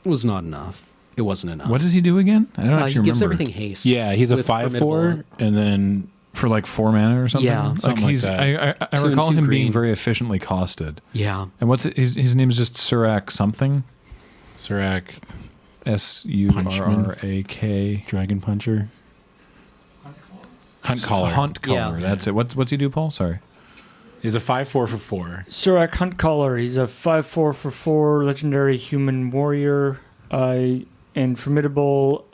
was not enough. It wasn't enough. What does he do again? I don't He actually gives remember. everything haste. Yeah, he's a with 5/4, formidable- and then For like 4 mana or something? Yeah, something like he's, that. I 2 and recall 2 him being green. very efficiently costed. Yeah. And what's it, his name is just Surak something? Surak Surak. Dragon Puncher. Hunt Caller. Hunt Caller. Yeah. That's it. What's he do, Paul? Sorry. He's a 5/4 for 4. Surak Huntcaller. He's a 5/4 for 4 legendary human warrior, and formidable.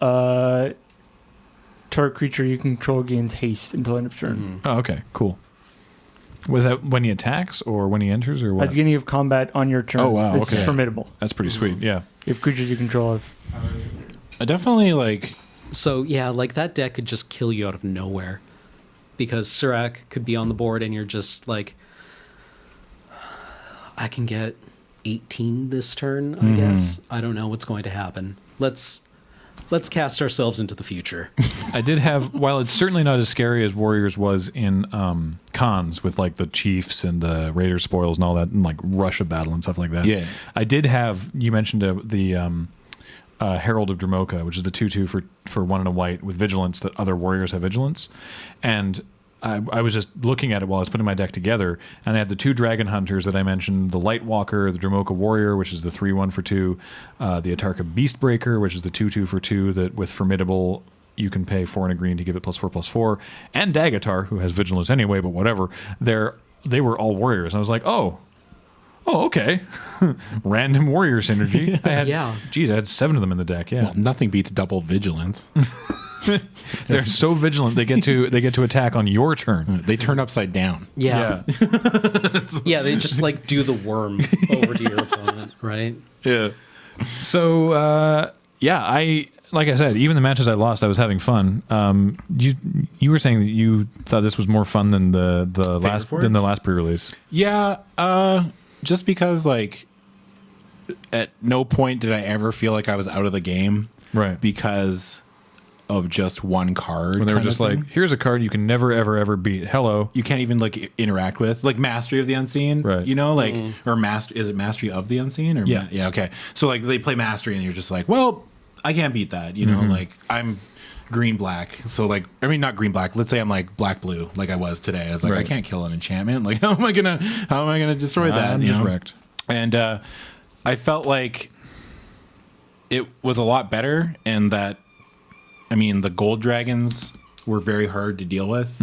Target creature you control gains haste until end of turn. Oh, okay. Cool. Was that when he attacks or when he enters or At what? the beginning of combat on your turn. Oh, wow, It's okay. formidable. That's pretty sweet. Yeah. If creatures you control have. I definitely like. So yeah, like that deck could just kill you out of nowhere, because Surak could be on the board and you're just like, I can get 18 this turn. I guess I don't know what's going to happen. Let's cast ourselves into the future. I did have, while it's certainly not as scary as Warriors was in cons with like the Chiefs and the Raider spoils and all that, and like Russia battle and stuff like that. Yeah. I did have, you mentioned the Herald of Dromoka, which is the 2/2 for 1 and a white with vigilance that other warriors have vigilance. And I was just looking at it while I was putting my deck together, and I had the 2 Dragon Hunters that I mentioned, the Light Walker, the Dromoka Warrior, which is the 3/1 for 2, the Autarka Beastbreaker, which is the 2/2 for 2 that with formidable you can pay 4 and a green to give it +4/+4, and Dagatar, who has vigilance anyway, but whatever. They were all warriors. And I was like, oh, okay. Random warrior synergy. I had, Yeah. Geez, I had 7 of them in the deck. Yeah. Well, nothing beats double vigilance. They're so vigilant they get to attack on your turn. They turn upside down. Yeah, yeah, they just like do the worm over to your opponent, right? Yeah. So I like I said, even the matches I lost, I was having fun. You were saying that you thought this was more fun than the last Reforged? pre-release. Yeah, just because like at no point did I ever feel like I was out of the game, Right. because of just one card. When they were kind of just like, thing. here's a card you can never ever beat. Hello. You can't even like interact with, like Mastery of the Unseen, Right. You know, like or is it Mastery of the Unseen or Yeah. yeah, okay. So like they play Mastery and you're just like, well, I can't beat that, you know, like I'm green black, so like I mean not green black. Let's say I'm like black blue, like I was today. I was like, Right. I can't kill an enchantment. Like how am I gonna destroy that? I'm you just know? wrecked. And I felt like it was a lot better, and that I mean the gold dragons were very hard to deal with,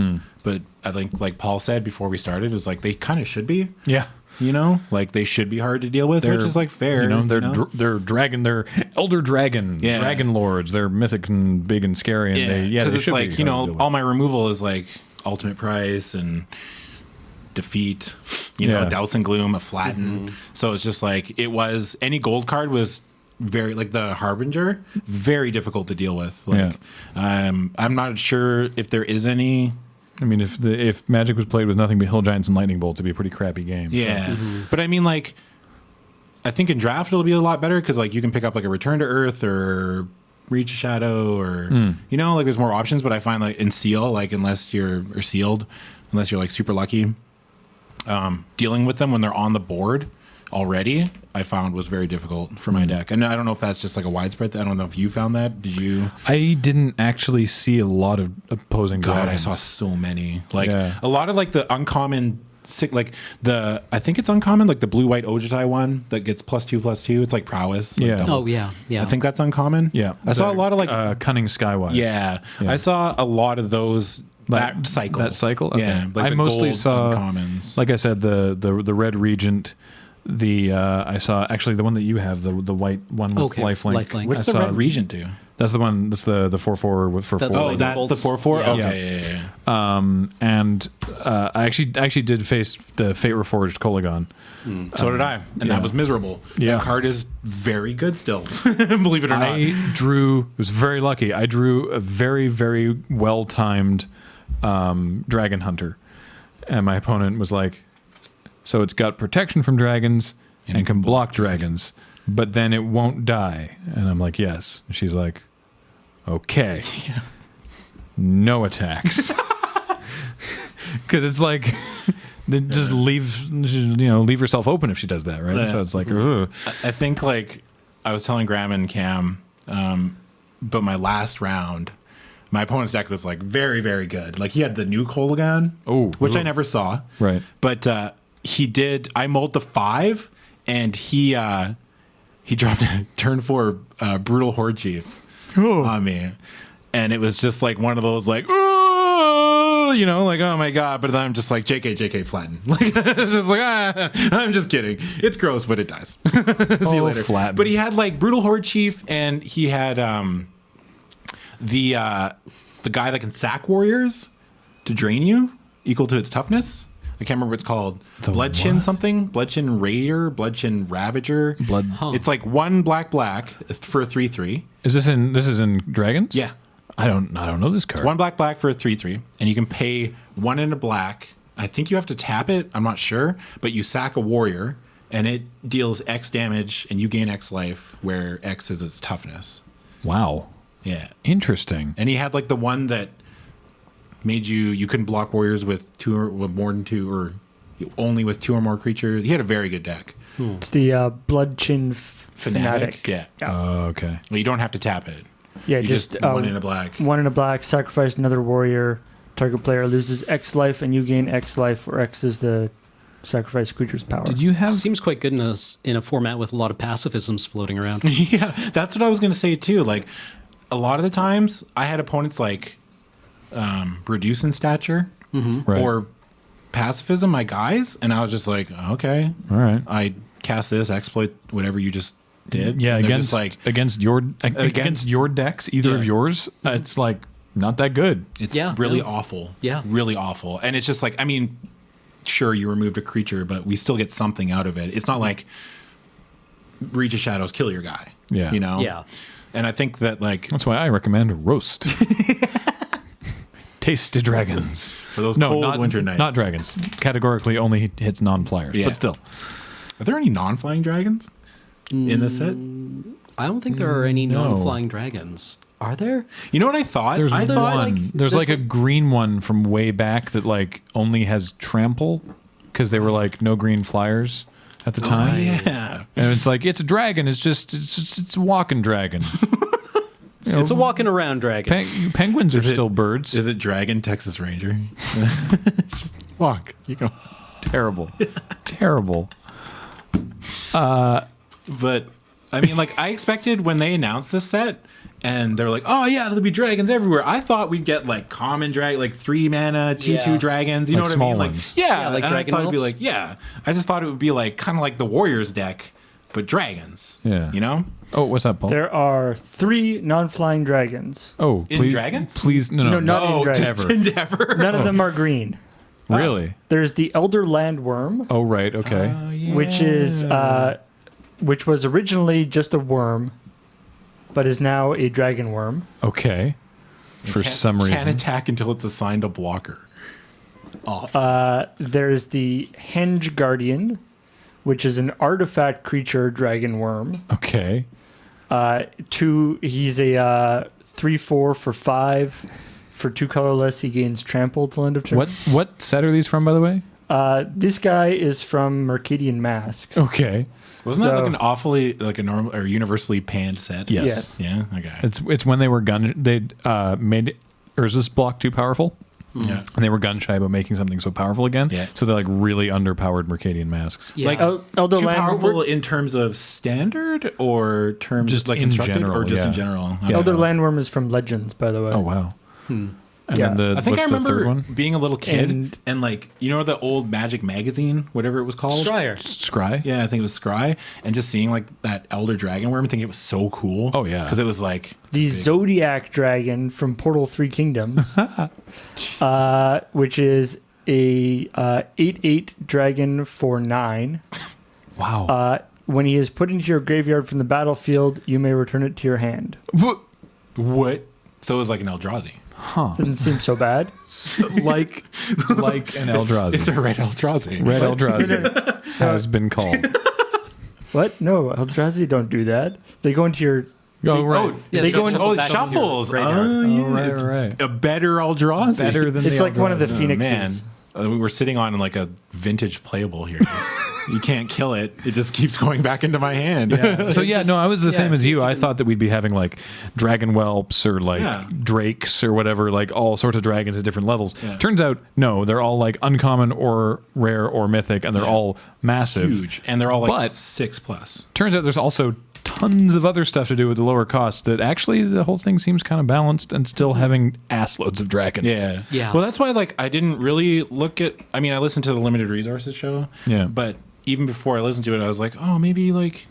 but I think like Paul said before we started, is like they kind of should be. Yeah. You know, like they should be hard to deal with, which is like fair. You know, they're dragon, they're elder dragon, Yeah. dragon lords. They're mythic and big and scary, and because they it's should like be you hard to know deal with. all my removal is like ultimate price and defeat. You know, Yeah. douse and gloom, a flatten. So it's just like it was any gold card was very like the harbinger, very difficult to deal with. Like I'm not sure if there is any. I mean, if Magic was played with nothing but Hill Giants and Lightning Bolts, it'd be a pretty crappy game. Yeah, but I mean, like, I think in draft it'll be a lot better because like you can pick up like a Return to Earth or Reach Shadow or you know like there's more options. But I find like in Seal, like unless you're sealed, unless you're like super lucky. Dealing with them when they're on the board already, I found was very difficult for my deck. And I don't know if that's just like a widespread thing. I don't know if you found that. Did you? I didn't actually see a lot of opposing God, dragons. I saw so many. Like Yeah. a lot of like the uncommon like I think it's uncommon, like the blue-white Ojitai one that gets +2/+2. It's like prowess. Like Yeah. double. Oh yeah, yeah. I think that's uncommon. Yeah. I saw a lot of like Cunning Skywise. yeah. I saw a lot of those that cycle. That cycle? Okay. Yeah. Like I the mostly gold saw, uncommons. like I said, the Red Regent. I saw actually the one that you have, the white one with Okay, lifelink. lifelink. What's I the saw- Red Regent do? That's the one. That's the 4/4 with for That- 4. Oh, Lightning that's bolts. the 4/4. Yeah. Okay, yeah. And I actually did face the Fate Reforged Koligon. So did I, and that was miserable. Yeah. That card is very good still, believe it or not. I drew. Was very lucky. I drew a very very well timed Dragon Hunter, and my opponent was like, "So it's got protection from dragons and can block dragons, but then it won't die." And I'm like, "Yes." And she's like, "Okay, no attacks," because it's like. Then just leave herself open if she does that, right? Yeah. So it's like, ugh. I think like I was telling Graham and Cam, but my last round, my opponent's deck was like very, very good. Like he had the new Koligan, which I never saw. Right. But he did. I mulled the 5, and he dropped a turn 4 brutal Horde Chief on me, and it was just like one of those like. Like, oh my God, but then I'm just like, JK, flatten. Like, it's just like, I'm just kidding. It's gross, but it dies. See you later. Flatten. But he had like Brutal Horde Chief, and he had the guy that can sack warriors to drain you, equal to its toughness. I can't remember what it's called. Bloodchin something? Bloodchin Raider? Bloodchin Ravager? It's like 1 black for a 3/3. This is in Dragons? Yeah. I don't know this card. 1 black for a 3/3, and you can pay 1 and a black. I think you have to tap it. I'm not sure, but you sack a warrior, and it deals X damage, and you gain X life, where X is its toughness. Wow. Yeah, Interesting. and he had like the one that made you couldn't block warriors with more than 2, or only with 2 or more creatures. He had a very good deck. It's the Bloodchin Fanatic. Yeah. Okay. Well, you don't have to tap it. Yeah, You just 1 in a black. 1 in a black, sacrifice another warrior. Target player loses X life, and you gain X life, where X is the sacrifice creature's power. Did you have Seems quite good in a format with a lot of pacifisms floating around. Yeah, that's what I was going to say too. Like, a lot of the times I had opponents like reduce in stature Right. or pacifism, my guys, and I was just like, okay, All right. I cast this, exploit whatever you just did. Yeah, And they're against just like against your decks, either of Yeah. yours, it's like not that good. it's Yeah, really yeah. awful. Yeah. really awful. And it's just like, I mean, sure, you removed a creature, but we still get something out of it. It's not like Reach of Shadows, kill your guy. Yeah. you know. Yeah. And I think that like That's why I recommend roast. Tasted dragons. for those No, cold not winter nights. Not dragons. Categorically only hits non-flyers, Yeah. but still. Are there any non-flying dragons in this set? I don't think there are any No. non-flying dragons. Are there? You know what I thought? There's I one. thought like- there's like a green one from way back that like only has trample because they were like no green flyers at the time. yeah. And it's like it's a dragon. It's a walking dragon. It's a walking around dragon. Penguins are Is it- still birds. Is it Dragon Texas Ranger? Just walk. You go. Terrible. Terrible. But I mean, like, I expected when they announced this set, and they're like, "Oh yeah, there'll be dragons everywhere." I thought we'd get like common dragon, like 3 mana, 2/2 Yeah. dragons. You Like know what small I mean? ones. Like, yeah, Yeah, like and dragon I thought it'd be whelps. like, yeah. I just thought it would be like kind of like the Warriors deck, but dragons. Yeah. You know? Oh, what's up, Paul? There are 3 non-flying dragons. Oh, In please, dragons? Please, no, No, not in Oh, dragons. just Ever. Endeavor. None of them are green. Really? There's the Elder Landworm, Oh, right. Okay. which is which was originally just a worm, but is now a dragon worm. Okay. For some Can't reason. attack until it's assigned a blocker. Off. There's the Henge Guardian, which is an artifact creature dragon worm. Okay. He's a 3/4 for 5 for 2 colorless, he gains trample till end of turn. What set are these from, by the way? This guy is from Mercadian Masks. Okay. Wasn't that So- like an awfully like a normal or universally panned set? Yes. Yeah. Okay. It's when they were they made Urza's block too powerful. Yeah. And they were gun shy about making something so powerful again. Yeah. So they're like really underpowered Mercadian masks. Yeah. Like Elder too Land- powerful in terms of standard or terms Just like in constructed general, or just in yeah. general. I Yeah. don't Elder know. Landworm is from Legends, by the way. Oh wow. And Yeah. then I think what's I remember the third one? being a little kid And- and like you know the old Magic magazine, whatever it was called. Stryer. Scry. Yeah, I think it was Scry, and just seeing like that Elder Dragon Worm, thinking it was so cool. Oh, yeah. because it was like The Zodiac Dragon from Portal 3 Kingdoms, which is a 8/8 dragon for 9. Wow. When he is put into your graveyard from the battlefield, you may return it to your hand. what? So it was like an Eldrazi. Didn't seem so bad. like an Eldrazi. It's a red Eldrazi. Red Eldrazi has been called. What? No, Eldrazi don't do that. They go into your... Oh, right. Yeah, They go in- shuffle Oh, back into your shuffles. graveyard. Oh, yeah. Oh, right, It's right. a better Eldrazi. Better than It's the like one of the Eldrazi. Phoenixes. Man, we were sitting on like a vintage playable here. You can't kill it. It just keeps going back into my hand. So yeah, no, I was the same as you. I thought that we'd be having like dragon whelps or like Yeah. drakes or whatever, like all sorts of dragons at different levels. Yeah. Turns out, no, they're all like uncommon or rare or mythic, and they're all massive. Huge. And they're all like But- 6+. Turns out there's also tons of other stuff to do with the lower cost that actually the whole thing seems kind of balanced and still having ass loads of dragons. Yeah. Yeah. Well, that's why like I didn't really look at I mean, I listened to the Limited Resources show. Yeah. But even before I listened to it, I was like, oh, maybe like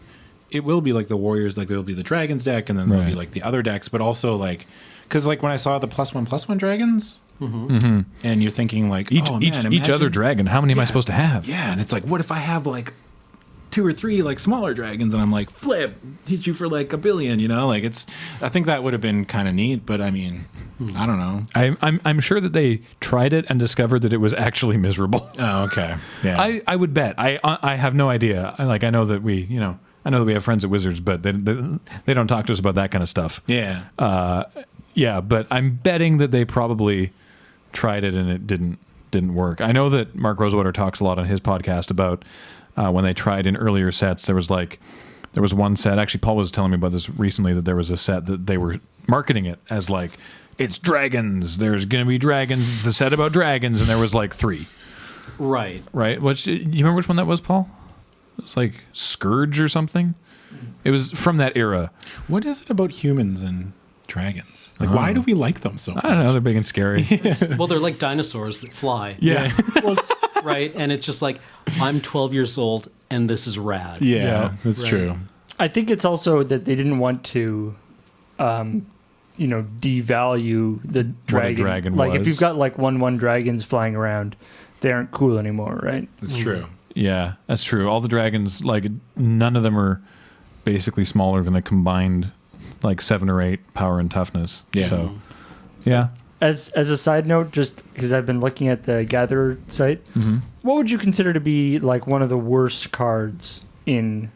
it will be like the Warriors, like there'll be the Dragons deck, and then there'll be Right. like the other decks, but also like because like when I saw the +1/+1 dragons, and you're thinking like Each, oh, each, man, each other imagine- dragon, how many am I supposed to have? Yeah, and it's like, what if I have like 2 or 3 like smaller dragons, and I'm like, flip, hit you for like $1 billion, you know? Like it's, I think that would have been kind of neat, but I mean, I don't know. I'm sure that they tried it and discovered that it was actually miserable. Oh, okay, yeah. I would bet. I have no idea. I know that we have friends at Wizards, but they don't talk to us about that kind of stuff. yeah. Yeah, but I'm betting that they probably tried it and it didn't work. I know that Mark Rosewater talks a lot on his podcast about when they tried in earlier sets. There was one set. Actually, Paul was telling me about this recently, that there was a set that they were marketing it as like, it's dragons. There's going to be dragons. It's the set about dragons, and there was like 3. Right. Right? Do you remember which one that was, Paul? It was like Scourge or something. It was from that era. What is it about humans and dragons? Like, why do we like them so much? I don't know. They're big and scary. Well, they're like dinosaurs that fly. Yeah. Well, it's, Right. And it's just like, I'm 12 years old and this is rad. Yeah, Yeah. that's Right. true. I think it's also that they didn't want to, devalue the dragon. dragon like if was. you've got like 1/1 dragons flying around, they aren't cool anymore, right? That's true. Yeah, that's true. All the dragons, like none of them are basically smaller than a combined like 7 or 8 power and toughness. Yeah. So, yeah. As a side note, just because I've been looking at the Gatherer site, what would you consider to be like one of the worst cards in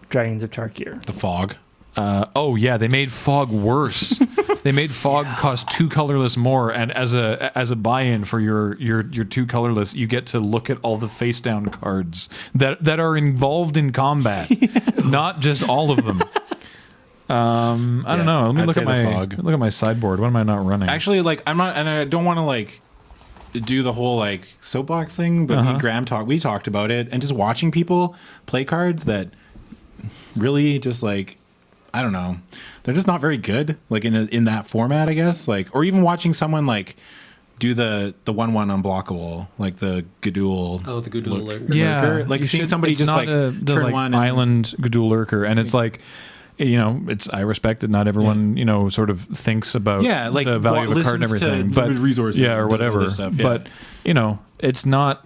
Dragons of Tarkir? The fog. Oh yeah, they made fog worse. They made fog cost 2 colorless more, and as a buy-in for your 2 colorless, you get to look at all the face down cards that are involved in combat, not just all of them. I don't know. Let me I'd look say at the my fog. look at my sideboard. What am I not running? Actually, like I'm not, and I don't want to like do the whole like soapbox thing, but we talked about it, and just watching people play cards that really just like, I don't know, they're just not very good, like in that format, I guess, like, or even watching someone like do the 1/1 unblockable, like the Gadul. Oh, the Gudul Lurker. yeah, Lurker. Like you seeing should- somebody it's just not like the turn like one and- island Gadul Lurker, and it's like, I respect that not everyone sort of thinks about like the value of a card and listens to everything, but limited resources yeah, or and does all whatever. this stuff, yeah. But it's not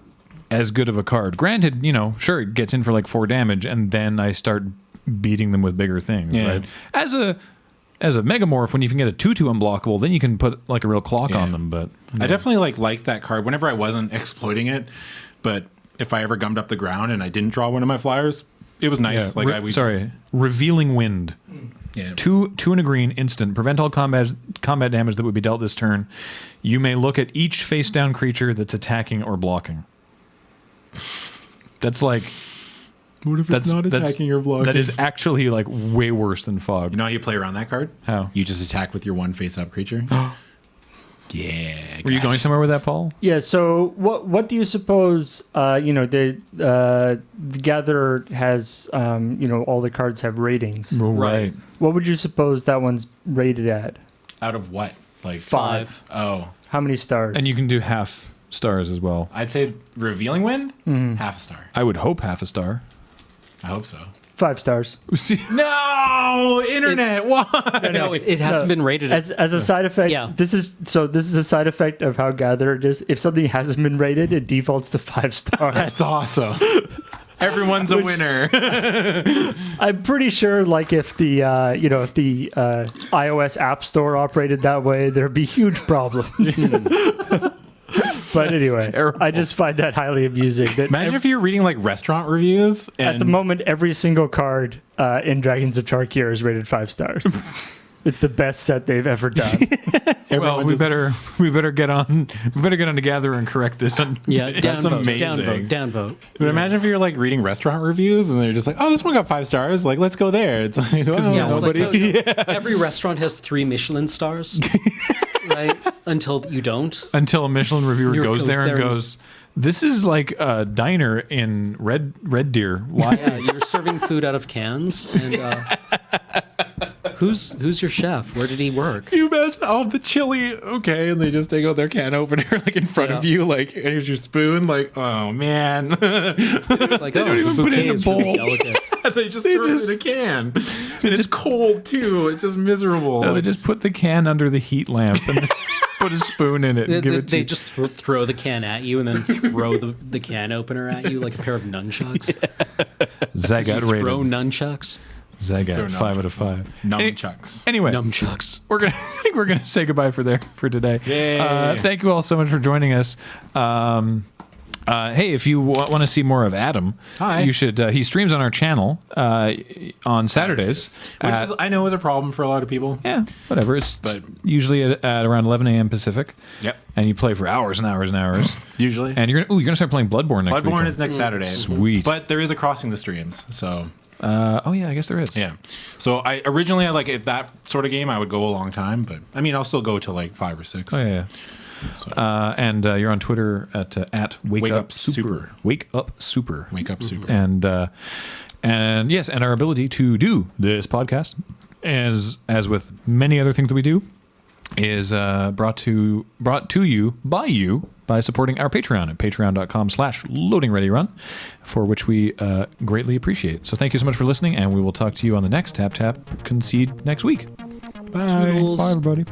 as good of a card. Granted, sure, it gets in for like 4 damage, and then I start beating them with bigger things. Yeah. Right? As a Megamorph, when you can get a 2/2 unblockable, then you can put like a real clock Yeah. on them. But I definitely liked that card whenever I wasn't exploiting it, but if I ever gummed up the ground and I didn't draw one of my flyers, it was nice. Revealing Wind. Yeah. 2 and a green, instant. Prevent all combat damage that would be dealt this turn. You may look at each face down creature that's attacking or blocking. That's like. What if it's not attacking or blocking? That is actually like way worse than Fog. You know how you play around that card? How? You just attack with your one face up creature. Yeah. Were you going somewhere with that, Paul? Yeah. So what do you suppose? The Gatherer has all the cards have ratings. Right. What would you suppose that one's rated at? Out of what? Like 5. Oh. How many stars? And you can do half stars as well. I'd say Revealing Wind, half a star. I would hope half a star. I hope so. 5 stars. No, internet. Why? No, it hasn't been rated as a side effect. Yeah. This is a side effect of how Gatherer is. If something hasn't been rated, it defaults to 5 stars. That's awesome. Everyone's a winner. I'm pretty sure, like, if the iOS App Store operated that way, there'd be huge problems. But anyway, I just find that highly amusing. That Imagine if you're reading like restaurant reviews. And at the moment, every single card in Dragons of Tarkir is rated 5 stars. It's the best set they've ever done. Well, we better get on to Gatherer and correct this. Yeah, That's amazing. Downvote. But imagine if you're like reading restaurant reviews and they're just like, oh, this one got 5 stars. Like, let's go there. It's like, oh, Yeah, nobody. every restaurant has 3 Michelin stars, right? Until you don't. Until a Michelin reviewer Reviewer goes there and and goes, this is like a diner in Red Deer. Why? Yeah, you're serving food out of cans, and who's your chef? Where did he work? Can you imagine the chili? Okay, and they just take out their can opener like in front of you, like here's your spoon. Like, oh man, It's like, they don't even put it in a bowl. Really delicate. They just serve it in a can, and it's cold too. It's just miserable. No, they just put the can under the heat lamp and put a spoon in it. And give it to They you. just throw the can at you and then throw the can opener at you like a pair of nunchucks. Zagat You rated. throw nunchucks. Zagat 5 out of 5. Nunchucks. Anyway, Nunchucks. I think we're gonna say goodbye for today. Yay. Thank you all so much for joining us. Hey, if you want to see more of Adam, Hi. you should. He streams on our channel on Saturdays. Which is, I know, is a problem for a lot of people. Yeah, whatever. It's usually at around 11 a.m. Pacific. Yep. And you play for hours and hours and hours. Usually. And you're gonna start playing Bloodborne next week. Bloodborne is next Saturday. Sweet. But there is a crossing the streams, so. Oh yeah, I guess there is. Yeah. So I originally like if that sort of game I would go a long time, but I mean I'll still go to like 5 or 6. Oh yeah. So. And you're on Twitter at Wake Up Super. Wake Up Super. Wake Up Super. And yes, and our ability to do this podcast, as with many other things that we do, is brought to you by supporting our Patreon at patreon.com/LoadingReadyRun, for which we greatly appreciate. So thank you so much for listening, and we will talk to you on the next Tap Concede next week. Bye. Toodles. Bye, everybody.